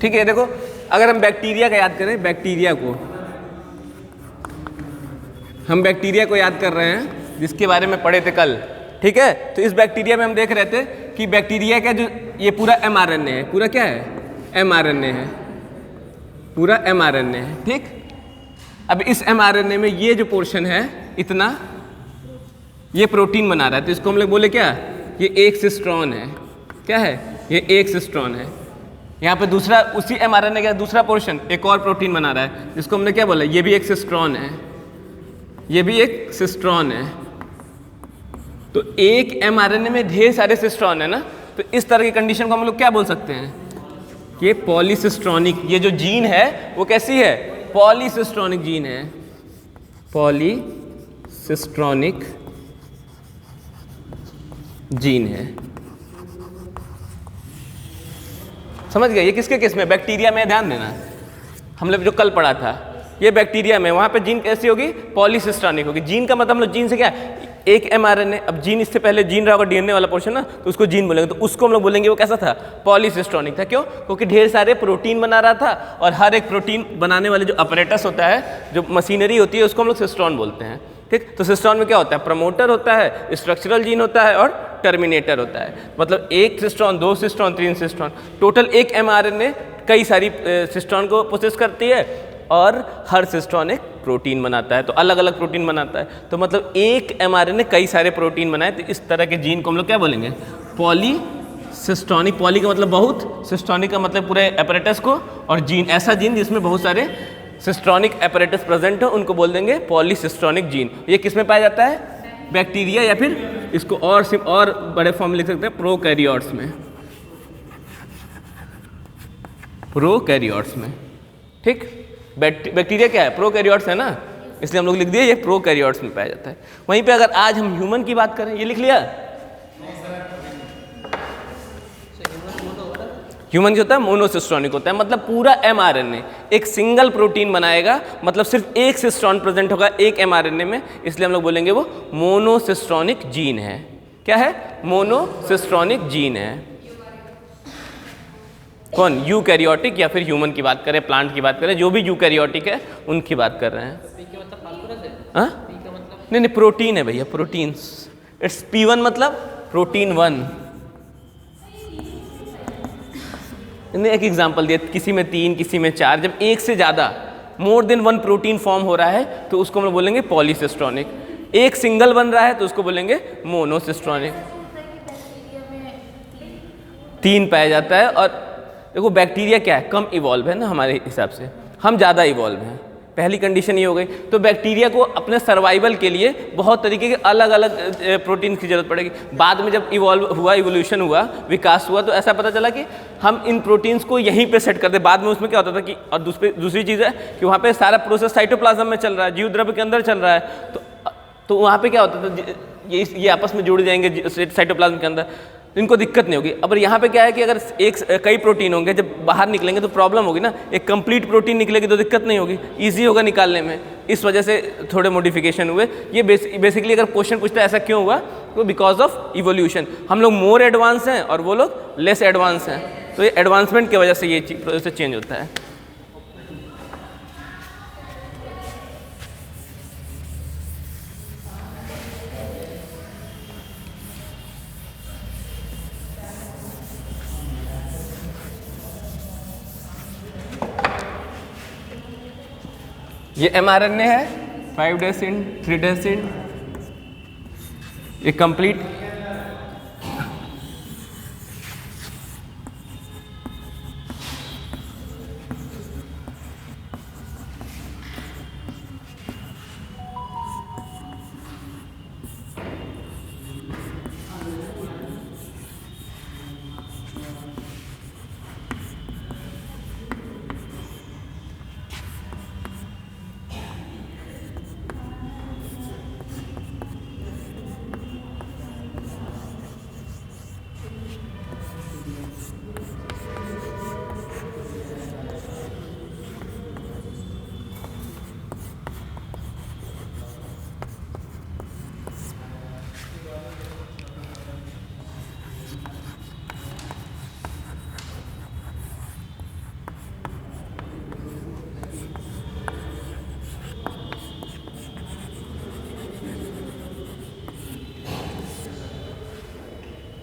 ठीक है। देखो, अगर हम बैक्टीरिया का याद करें, बैक्टीरिया को हम बैक्टीरिया को याद कर रहे हैं, जिसके बारे में पढ़े थे कल। ठीक है, तो इस बैक्टीरिया में हम देख रहे थे कि बैक्टीरिया का जो ये पूरा mRNA है, पूरा क्या है, mRNA है, पूरा mRNA है। ठीक, अब इस mRNA में ये जो पोर्शन है इतना, ये प्रोटीन बना रहा है, तो इसको हम लोग बोले क्या, ये एक सिस्ट्रॉन है। क्या है, ये एक सिस्ट्रॉन है। यहाँ पे दूसरा उसी mRNA का दूसरा पोर्शन एक और प्रोटीन बना रहा है, जिसको हमने क्या बोला, ये भी एक सिस्ट्रॉन है, ये भी एक सिस्ट्रॉन है। तो एक mRNA में ढेर सारे सिस्ट्रॉन है ना, तो इस तरह की कंडीशन को हम लोग क्या बोल सकते हैं, ये पॉलीसिस्ट्रॉनिक। ये जो जीन है वो कैसी है, पॉलीसिस्ट्रॉनिक जीन है, पॉलीसिस्ट्रॉनिक जीन है। समझ गए, ये किसके केस में, बैक्टीरिया में। ध्यान देना, हम लोग जो कल पढ़ा था, ये बैक्टीरिया में, वहाँ पे जीन कैसी होगी, पॉलीसिस्ट्रॉनिक होगी। जीन का मतलब हम लोग जीन से क्या, एक mRNA, अब जीन इससे पहले जीन रहा होगा डीएनए वाला पोर्शन ना, तो उसको जीन बोलेंगे, तो उसको हम लोग बोलेंगे वो कैसा था, पॉलीसिस्ट्रॉनिक था। क्यों, क्योंकि ढेर सारे प्रोटीन बना रहा था और हर एक प्रोटीन बनाने वाले जो अपरेटस होता है, जो मशीनरी होती है, उसको हम लोग सिस्ट्रॉन बोलते हैं। ठीक, तो सिस्ट्रॉन में क्या होता है, प्रमोटर होता है, स्ट्रक्चरल जीन होता है और टर्मिनेटर होता है। मतलब एक सिस्ट्रॉन, दो सिस्ट्रॉन, तीन सिस्ट्रॉन, टोटल एक mRNA कई सारी सिस्ट्रॉन को प्रोसेस करती है और हर सिस्ट्रॉन एक प्रोटीन बनाता है, तो अलग अलग प्रोटीन बनाता है, तो मतलब एक mRNA कई सारे प्रोटीन बनाए, तो इस तरह के जीन को हम लोग क्या बोलेंगे? पॉलीसिस्टोनिक। पॉली का मतलब बहुत, सिस्टोनिक का मतलब पूरे एपरेटस को, और जीन ऐसा जीन जिसमें बहुत सारे सिस्टोनिक एपरेटस प्रेजेंट हो उनको बोल देंगे पॉलीसिस्टोनिक जीन। ये किस में पाया जाता है? बैक्टीरिया, या फिर इसको और बड़े फॉर्म में लिख सकते हैं प्रोकैरियोट्स में, प्रोकैरियोट्स में। ठीक, बैक्टीरिया क्या है? प्रोकैरियोट्स है ना, इसलिए हम लोग लिख दिए ये प्रोकैरियोट्स में पाया जाता है। वहीं पे अगर आज हम ह्यूमन की बात करें, ये लिख लिया, ह्यूमन जो होता है मोनोसिस्टोनिक होता है, मतलब पूरा mRNA एक सिंगल प्रोटीन बनाएगा, मतलब सिर्फ एक सिस्टोन प्रेजेंट होगा एक mRNA में, इसलिए हम लोग बोलेंगे वो मोनोसिस्टोनिक जीन है। क्या है? मोनोसिस्टोनिक जीन है। कौन? यूकैरियोटिक या फिर ह्यूमन की बात करें, प्लांट की बात करें, जो भी यूकैरियोटिक है उनकी बात कर रहे हैं। पी का मतलब फास्फोरस है? हाँ, पी का मतलब नहीं प्रोटीन है भैया, प्रोटीन्स। इट्स P1 मतलब प्रोटीन 1। इन्हें एक एग्जांपल दिया, किसी में 3 किसी में 4, जब एक से ज़्यादा मोर देन 1 प्रोटीन फॉर्म हो रहा है तो उसको हम बोलेंगे पॉलीसिस्टोनिक। एक सिंगल बन रहा है तो उसको बोलेंगे मोनोसिस्टोनिक। 3 पाया जाता है। और देखो बैक्टीरिया क्या है? कम इवॉल्व है ना हमारे हिसाब से, हम ज़्यादा इवॉल्व हैं, पहली कंडीशन ये हो गई। तो बैक्टीरिया को अपने सर्वाइवल के लिए बहुत तरीके के अलग अलग प्रोटीन की जरूरत पड़ेगी। बाद में जब इवॉल्व हुआ, इवोल्यूशन हुआ, विकास हुआ, तो ऐसा पता चला कि हम इन प्रोटीन्स को यहीं पे सेट कर दे। बाद में उसमें क्या होता था कि, और दूसरी चीज़ है कि वहाँ पे सारा प्रोसेस साइटोप्लाज्म में चल रहा है, जीव द्रव्य के अंदर चल रहा है, तो वहाँ पे क्या होता था, ये आपस में जुड़ जाएंगे साइटोप्लाज्म के अंदर, इनको दिक्कत नहीं होगी। अब यहाँ पे क्या है कि अगर कई प्रोटीन होंगे, जब बाहर निकलेंगे तो प्रॉब्लम होगी ना। एक कंप्लीट प्रोटीन निकलेगी तो दिक्कत नहीं होगी, इजी होगा निकालने में। इस वजह से थोड़े मॉडिफिकेशन हुए। ये बेसिकली अगर क्वेश्चन पूछता है ऐसा क्यों हुआ, तो बिकॉज ऑफ इवोल्यूशन। हम लोग मोर एडवांस हैं और वो लोग लेस एडवांस हैं, तो ये एडवांसमेंट की वजह से ये प्रोसेस चेंज होता है। ये mRNA है 5 डेसिन 3 डेसिन, ये कंप्लीट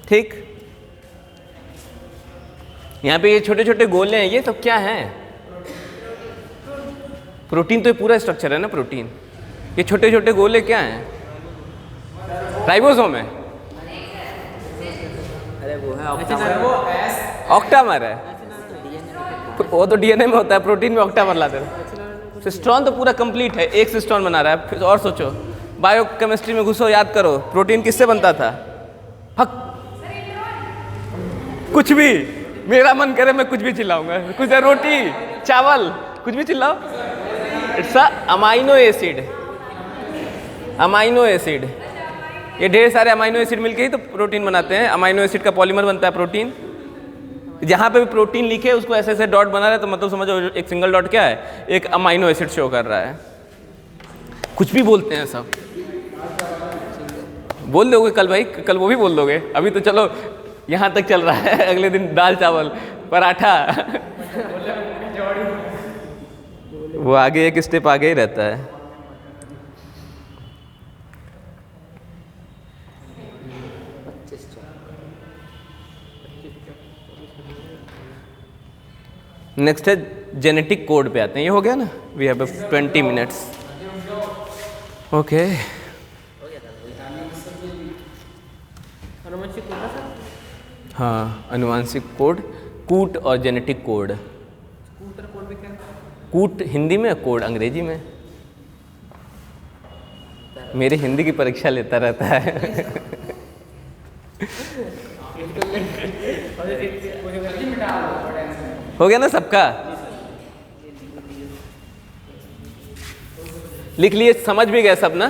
ठीक। यहाँ पे ये छोटे छोटे गोले हैं, ये सब क्या हैं? प्रोटीन तो ये पूरा स्ट्रक्चर है ना प्रोटीन। ये छोटे छोटे गोले क्या हैं? राइबोसोम है। अरे वो है ऑक्टामर है, वो तो डीएनए में होता है, प्रोटीन में ऑक्टामर लाते हैं। सिस्टोन तो पूरा कंप्लीट है, एक सिस्टोन बना रहा है। फिर और सोचो, बायोकेमिस्ट्री में घुसो, याद करो प्रोटीन किससे बनता था? हक कुछ भी, मेरा मन करे मैं कुछ भी चिल्लाऊंगा, कुछ रोटी चावल कुछ भी चिल्लाओ। It's a amino acid. Amino acid, ये ढेर सारे अमाइनो एसिड मिलके ही तो प्रोटीन बनाते हैं। अमाइनो एसिड का पॉलीमर बनता है प्रोटीन। जहाँ पे भी प्रोटीन लिखे उसको ऐसे ऐसे डॉट बना रहे तो मतलब समझो एक सिंगल डॉट क्या है? एक अमाइनो एसिड शो कर रहा है। कुछ भी बोलते हैं सब, बोल दोगे कल भाई, कल वो भी बोल दोगे। अभी तो चलो यहाँ तक चल रहा है, अगले दिन दाल चावल पराठा वो आगे एक स्टेप आगे ही रहता है। नेक्स्ट है जेनेटिक कोड पे आते हैं। ये हो गया ना, वी हैव 20 मिनट्स। ओके हो गया था अनुवंशिक कोड ना सर? हाँ, अनुवांशिक कोड, कूट और जेनेटिक कोड। कूटर कोड भी क्या? कूट हिंदी में, कोड अंग्रेजी में। मेरी हिंदी की परीक्षा लेता रहता है। हो गया ना सबका? लिख लिए, समझ भी गए सब ना?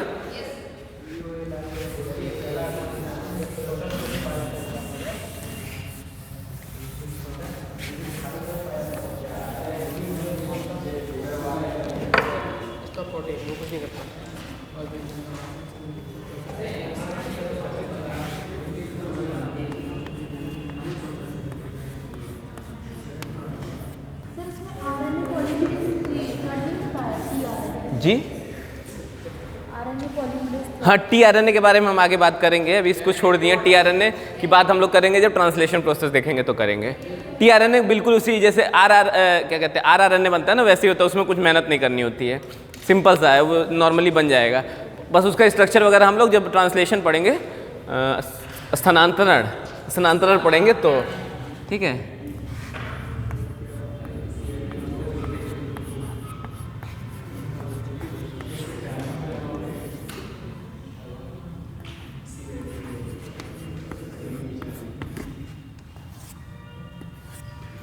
इसका 40 वो कुछ नहीं करता। सर इसमें आरएनए पॉलीमरेज जी आरएनए पॉलीमरेज हाँ, टीआरएनए के बारे में हम आगे बात करेंगे। अभी इसको छोड़ दिए। टीआरएनए की बात हम लोग करेंगे जब ट्रांसलेशन प्रोसेस देखेंगे तो करेंगे। टीआरएनए बिल्कुल उसी जैसे क्या कहते हैं आरआरएनए बनता है ना, वैसे ही होता है। उसमें कुछ मेहनत नहीं करनी होती है, सिंपल सा है, वो नॉर्मली बन जाएगा। बस उसका स्ट्रक्चर वगैरह हम लोग जब ट्रांसलेशन पढ़ेंगे, स्थानांतरण पढ़ेंगे तो ठीक है।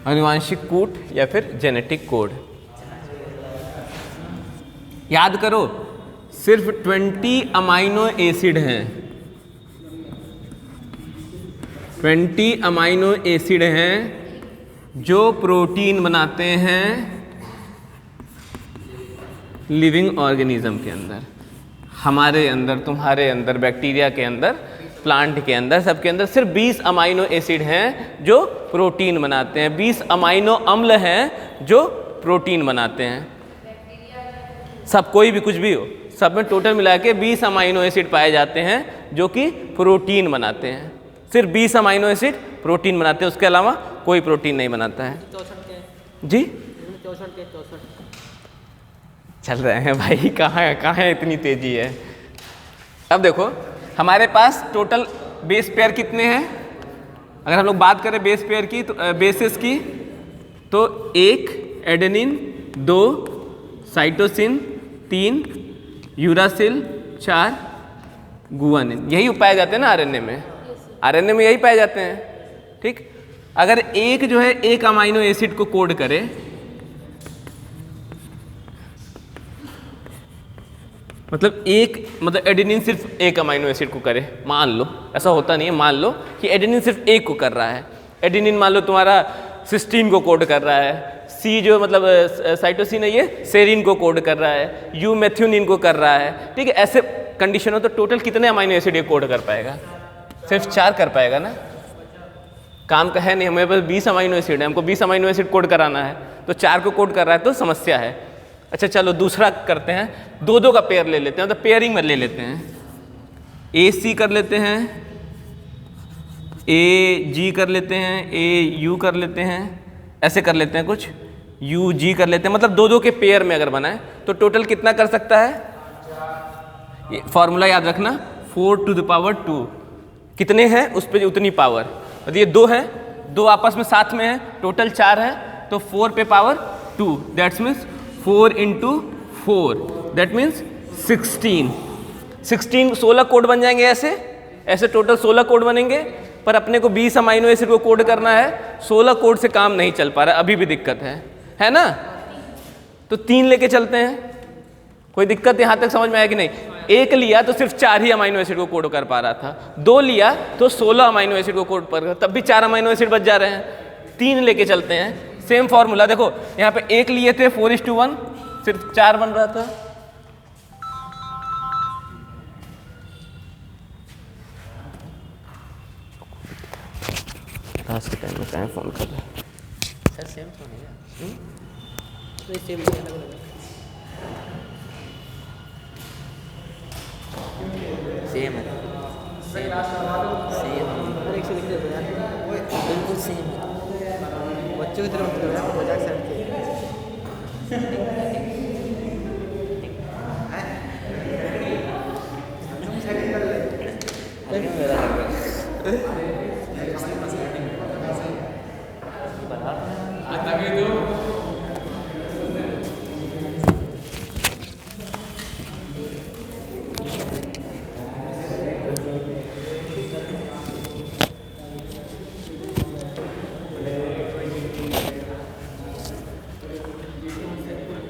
अनुवांशिक कूट या फिर जेनेटिक कोड। याद करो, सिर्फ 20 अमाइनो एसिड हैं, 20 अमाइनो एसिड हैं जो प्रोटीन बनाते हैं लिविंग ऑर्गेनिज्म के अंदर। हमारे अंदर, तुम्हारे अंदर, बैक्टीरिया के अंदर, प्लांट के अंदर, सबके अंदर सिर्फ 20 अमाइनो एसिड हैं जो प्रोटीन बनाते हैं। 20 अमाइनो अम्ल हैं जो प्रोटीन बनाते हैं। सब, कोई भी कुछ भी हो, सब में टोटल मिला के 20 अमाइनो एसिड पाए जाते हैं जो कि प्रोटीन बनाते हैं। सिर्फ 20 अमाइनो एसिड प्रोटीन बनाते हैं, उसके अलावा कोई प्रोटीन नहीं बनाता है। 64 के जी 64 के 64 चल रहे हैं भाई, कहाँ इतनी तेजी है। अब देखो, हमारे पास टोटल बेस पेयर कितने हैं? अगर हम लोग बात करें बेस पेयर की, तो बेसिस की, तो 1 एडेनिन, 2 साइटोसिन, 3 यूरासिल, 4 गुआनिन। यही पाए जाते हैं ना आरएनए में। आरएनए में यही पाए जाते हैं, ठीक। अगर एक जो है एक अमाइनो एसिड को कोड करे, मतलब एडेनिन सिर्फ एक अमाइनो एसिड को करे, मान लो, ऐसा होता नहीं है, मान लो कि एडेनिन सिर्फ एक को कर रहा है। एडेनिन मान लो तुम्हारा सिस्टीन को कोड कर रहा है, सी जो मतलब साइटोसिन है ये सेरिन को कोड कर रहा है, यू मेथ्यूनिन को कर रहा है, ठीक है। ऐसे कंडीशन हो तो टोटल कितने अमाइनो एसिड ये कोड कर पाएगा? सिर्फ 4 कर पाएगा ना। काम का है नहीं, हमें बस 20 अमाइनो एसिड है, हमको 20 अमाइनो एसिड कोड कराना है, तो 4 को कोड कर रहा है तो समस्या है। अच्छा चलो दूसरा करते हैं, 2-2 का पेयर ले लेते हैं, तो पेयरिंग में ले लेते हैं। ए सी कर लेते हैं, ए जी कर लेते हैं, ए यू कर लेते हैं, ऐसे कर लेते हैं कुछ, यू जी कर लेते हैं। मतलब 2-2 के पेयर में अगर बनाए तो टोटल कितना कर सकता है? ये फॉर्मूला याद रखना, 4 to the power 2। कितने हैं उस पर उतनी पावर। ये 2 है, 2 आपस में साथ में है, टोटल 4 है, तो 4 पे power 2, that's means 4 into 4, that means 16। 16 code बन जाएंगे ऐसे टोटल 16 कोड बनेंगे। पर अपने को 20 अमाइनो एसिड को कोड करना है, 16 कोड से काम नहीं चल पा रहा, अभी भी दिक्कत है ना। तो 3 लेके चलते हैं। कोई दिक्कत यहाँ तक समझ में आया कि नहीं? 1 लिया तो सिर्फ 4 ही अमाइनो एसिड को कोड कर पा रहा था, 2 लिया तो 16 अमाइनो एसिड को कोड कर, तब भी 4 अमाइनो एसिड बच जा रहे हैं। 3 लेके चलते हैं, सेम फॉर्मूला। देखो यहाँ पे 1 लिए थे 4:1, सिर्फ 4 बन रहा था। आज के टाइम में कहाँ फोन कर रहा है? सर सेम तो नहीं है। नहीं सेम नहीं, अलग अलग सेम है, सेम हर एक से लिख देते यार, बिल्कुल सेम है। बच्चों की तरह मत करो यार, मजाक से हटके। तभी तो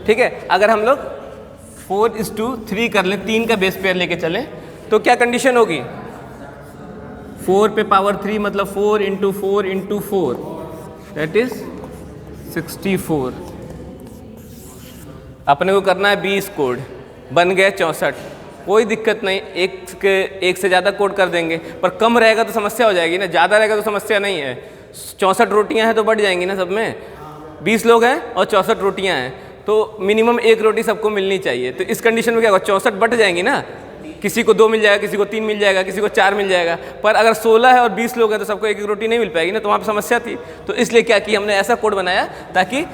ठीक है। अगर हम लोग 4:3 कर लें, 3 का बेस पेयर लेके चलें तो क्या कंडीशन होगी? 4 पे पावर 3 मतलब 4 × 4 × 4 दैट इज 64। अपने को करना है 20 कोड, बन गए 64। कोई दिक्कत नहीं, एक से ज़्यादा कोड कर देंगे, पर कम रहेगा तो समस्या हो जाएगी ना, ज़्यादा रहेगा तो समस्या नहीं है। 64 रोटियां हैं तो बढ़ जाएंगी ना सब में। 20 लोग हैं और 64 रोटियां हैं तो मिनिमम 1 रोटी सबको मिलनी चाहिए। तो इस कंडीशन में क्या होगा? 64 बट जाएंगी ना, किसी को 2 मिल जाएगा, किसी को 3 मिल जाएगा, किसी को 4 मिल जाएगा। पर अगर 16 है और 20 लोग हैं तो सबको 1 रोटी नहीं मिल पाएगी ना, तो वहाँ पर समस्या थी। तो इसलिए क्या किया हमने, ऐसा कोड बनाया ताकि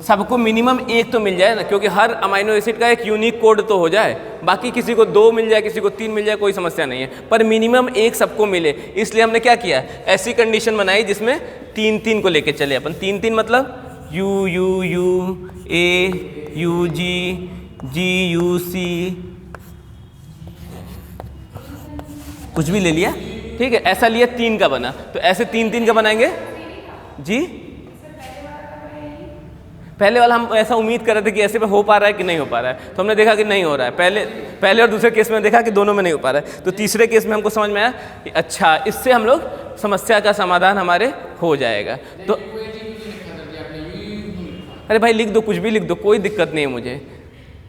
सबको मिनिमम 1 तो मिल जाए ना, क्योंकि हर अमाइनो एसिड का एक यूनिक कोड तो हो जाए। बाकी किसी को 2 मिल जाए, किसी को 3 मिल जाए, कोई समस्या नहीं है, पर मिनिमम 1 सबको मिले। इसलिए हमने क्या किया, ऐसी कंडीशन बनाई जिसमें 3-3 को लेके चले अपन। 3-3 मतलब U U U A U G G U C कुछ भी ले लिया, ठीक है, ऐसा लिया 3 का बना। तो ऐसे 3-3 का बनाएंगे जी। पहले वाला हम ऐसा उम्मीद कर रहे थे कि ऐसे में हो पा रहा है कि नहीं हो पा रहा है, तो हमने देखा कि नहीं हो रहा है। पहले और दूसरे केस में देखा कि दोनों में नहीं हो पा रहा है, तो तीसरे केस में हमको समझ में आया कि अच्छा इससे हम लोग समस्या का समाधान हमारे हो जाएगा। तो अरे भाई लिख दो, कुछ भी लिख दो, कोई दिक्कत नहीं है मुझे।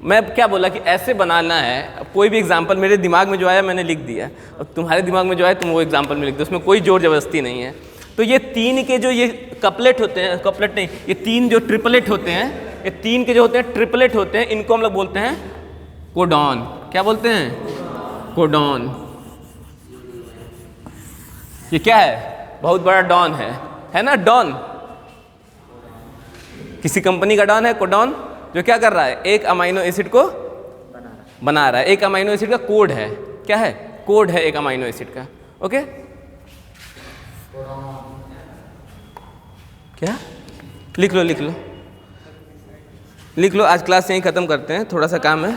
मैं क्या बोला कि ऐसे बनाना है। अब कोई भी एग्जाम्पल मेरे दिमाग में जो आया मैंने लिख दिया, अब तुम्हारे दिमाग में जो आया तुम वो एग्जाम्पल में लिख दो, उसमें कोई जोर जबरदस्ती नहीं है। तो ये 3 के जो ये कपलेट होते हैं, कपलेट नहीं, ये 3 जो ट्रिपलेट होते हैं, ये 3 के जो होते हैं ट्रिपलेट होते हैं, इनको हम लोग बोलते हैं कोडॉन। क्या बोलते हैं? कोडॉन। ये क्या है? बहुत बड़ा डॉन है ना, डॉन किसी कंपनी का डॉन है कोडॉन, जो क्या कर रहा है, एक अमाइनो एसिड को बना रहा है। एक अमाइनो एसिड का कोड है, क्या है? कोड है एक अमाइनो एसिड का। ओके, क्या लिख लो लिख लो लिख लो। आज क्लास यहीं ख़त्म करते हैं, थोड़ा सा काम है।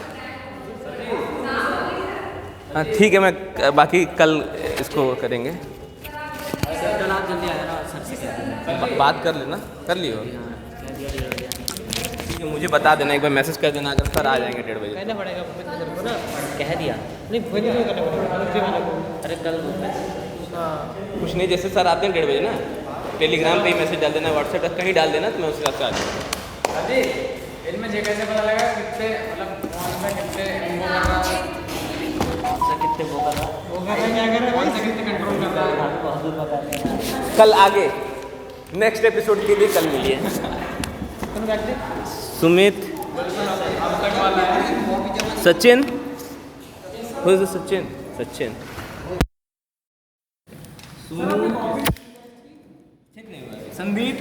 हाँ ठीक है, मैं बाकी कल इसको करेंगे। कल आप जल्दी आया ना सर से कह देना। बात कर लेना, कर लियो। ठीक है, मुझे बता देना, एक बार मैसेज कर देना अगर सर आ जाएंगे 1:30 बजे। कहना पड़ेगा सर को ना, कह दिया नहीं फोन नहीं करना पड़ेगा दूसरे वाले को। अरे कल कुछ नहीं, जैसे सर आते हैं 1:30 बजे ना, टेलीग्राम पे ही मैसेज डाल देना, व्हाट्सएप पर कहीं डाल देना, तो मैं उस हिसाब से आ जाऊँगा। अभी इनमें ये कैसे पता लगा कितने मतलब कौन सा कितने वो कर रहा है, कितने वो कर रहा वो कर रहा है, क्या कर रहा है, कौन सा कितने कंट्रोल कर रहा है। बहुत दूर बता रहे। कल आगे नेक्स्ट एपिसोड के लिए कल मिलिए। सुमित, सचिन, सचिन संदीप,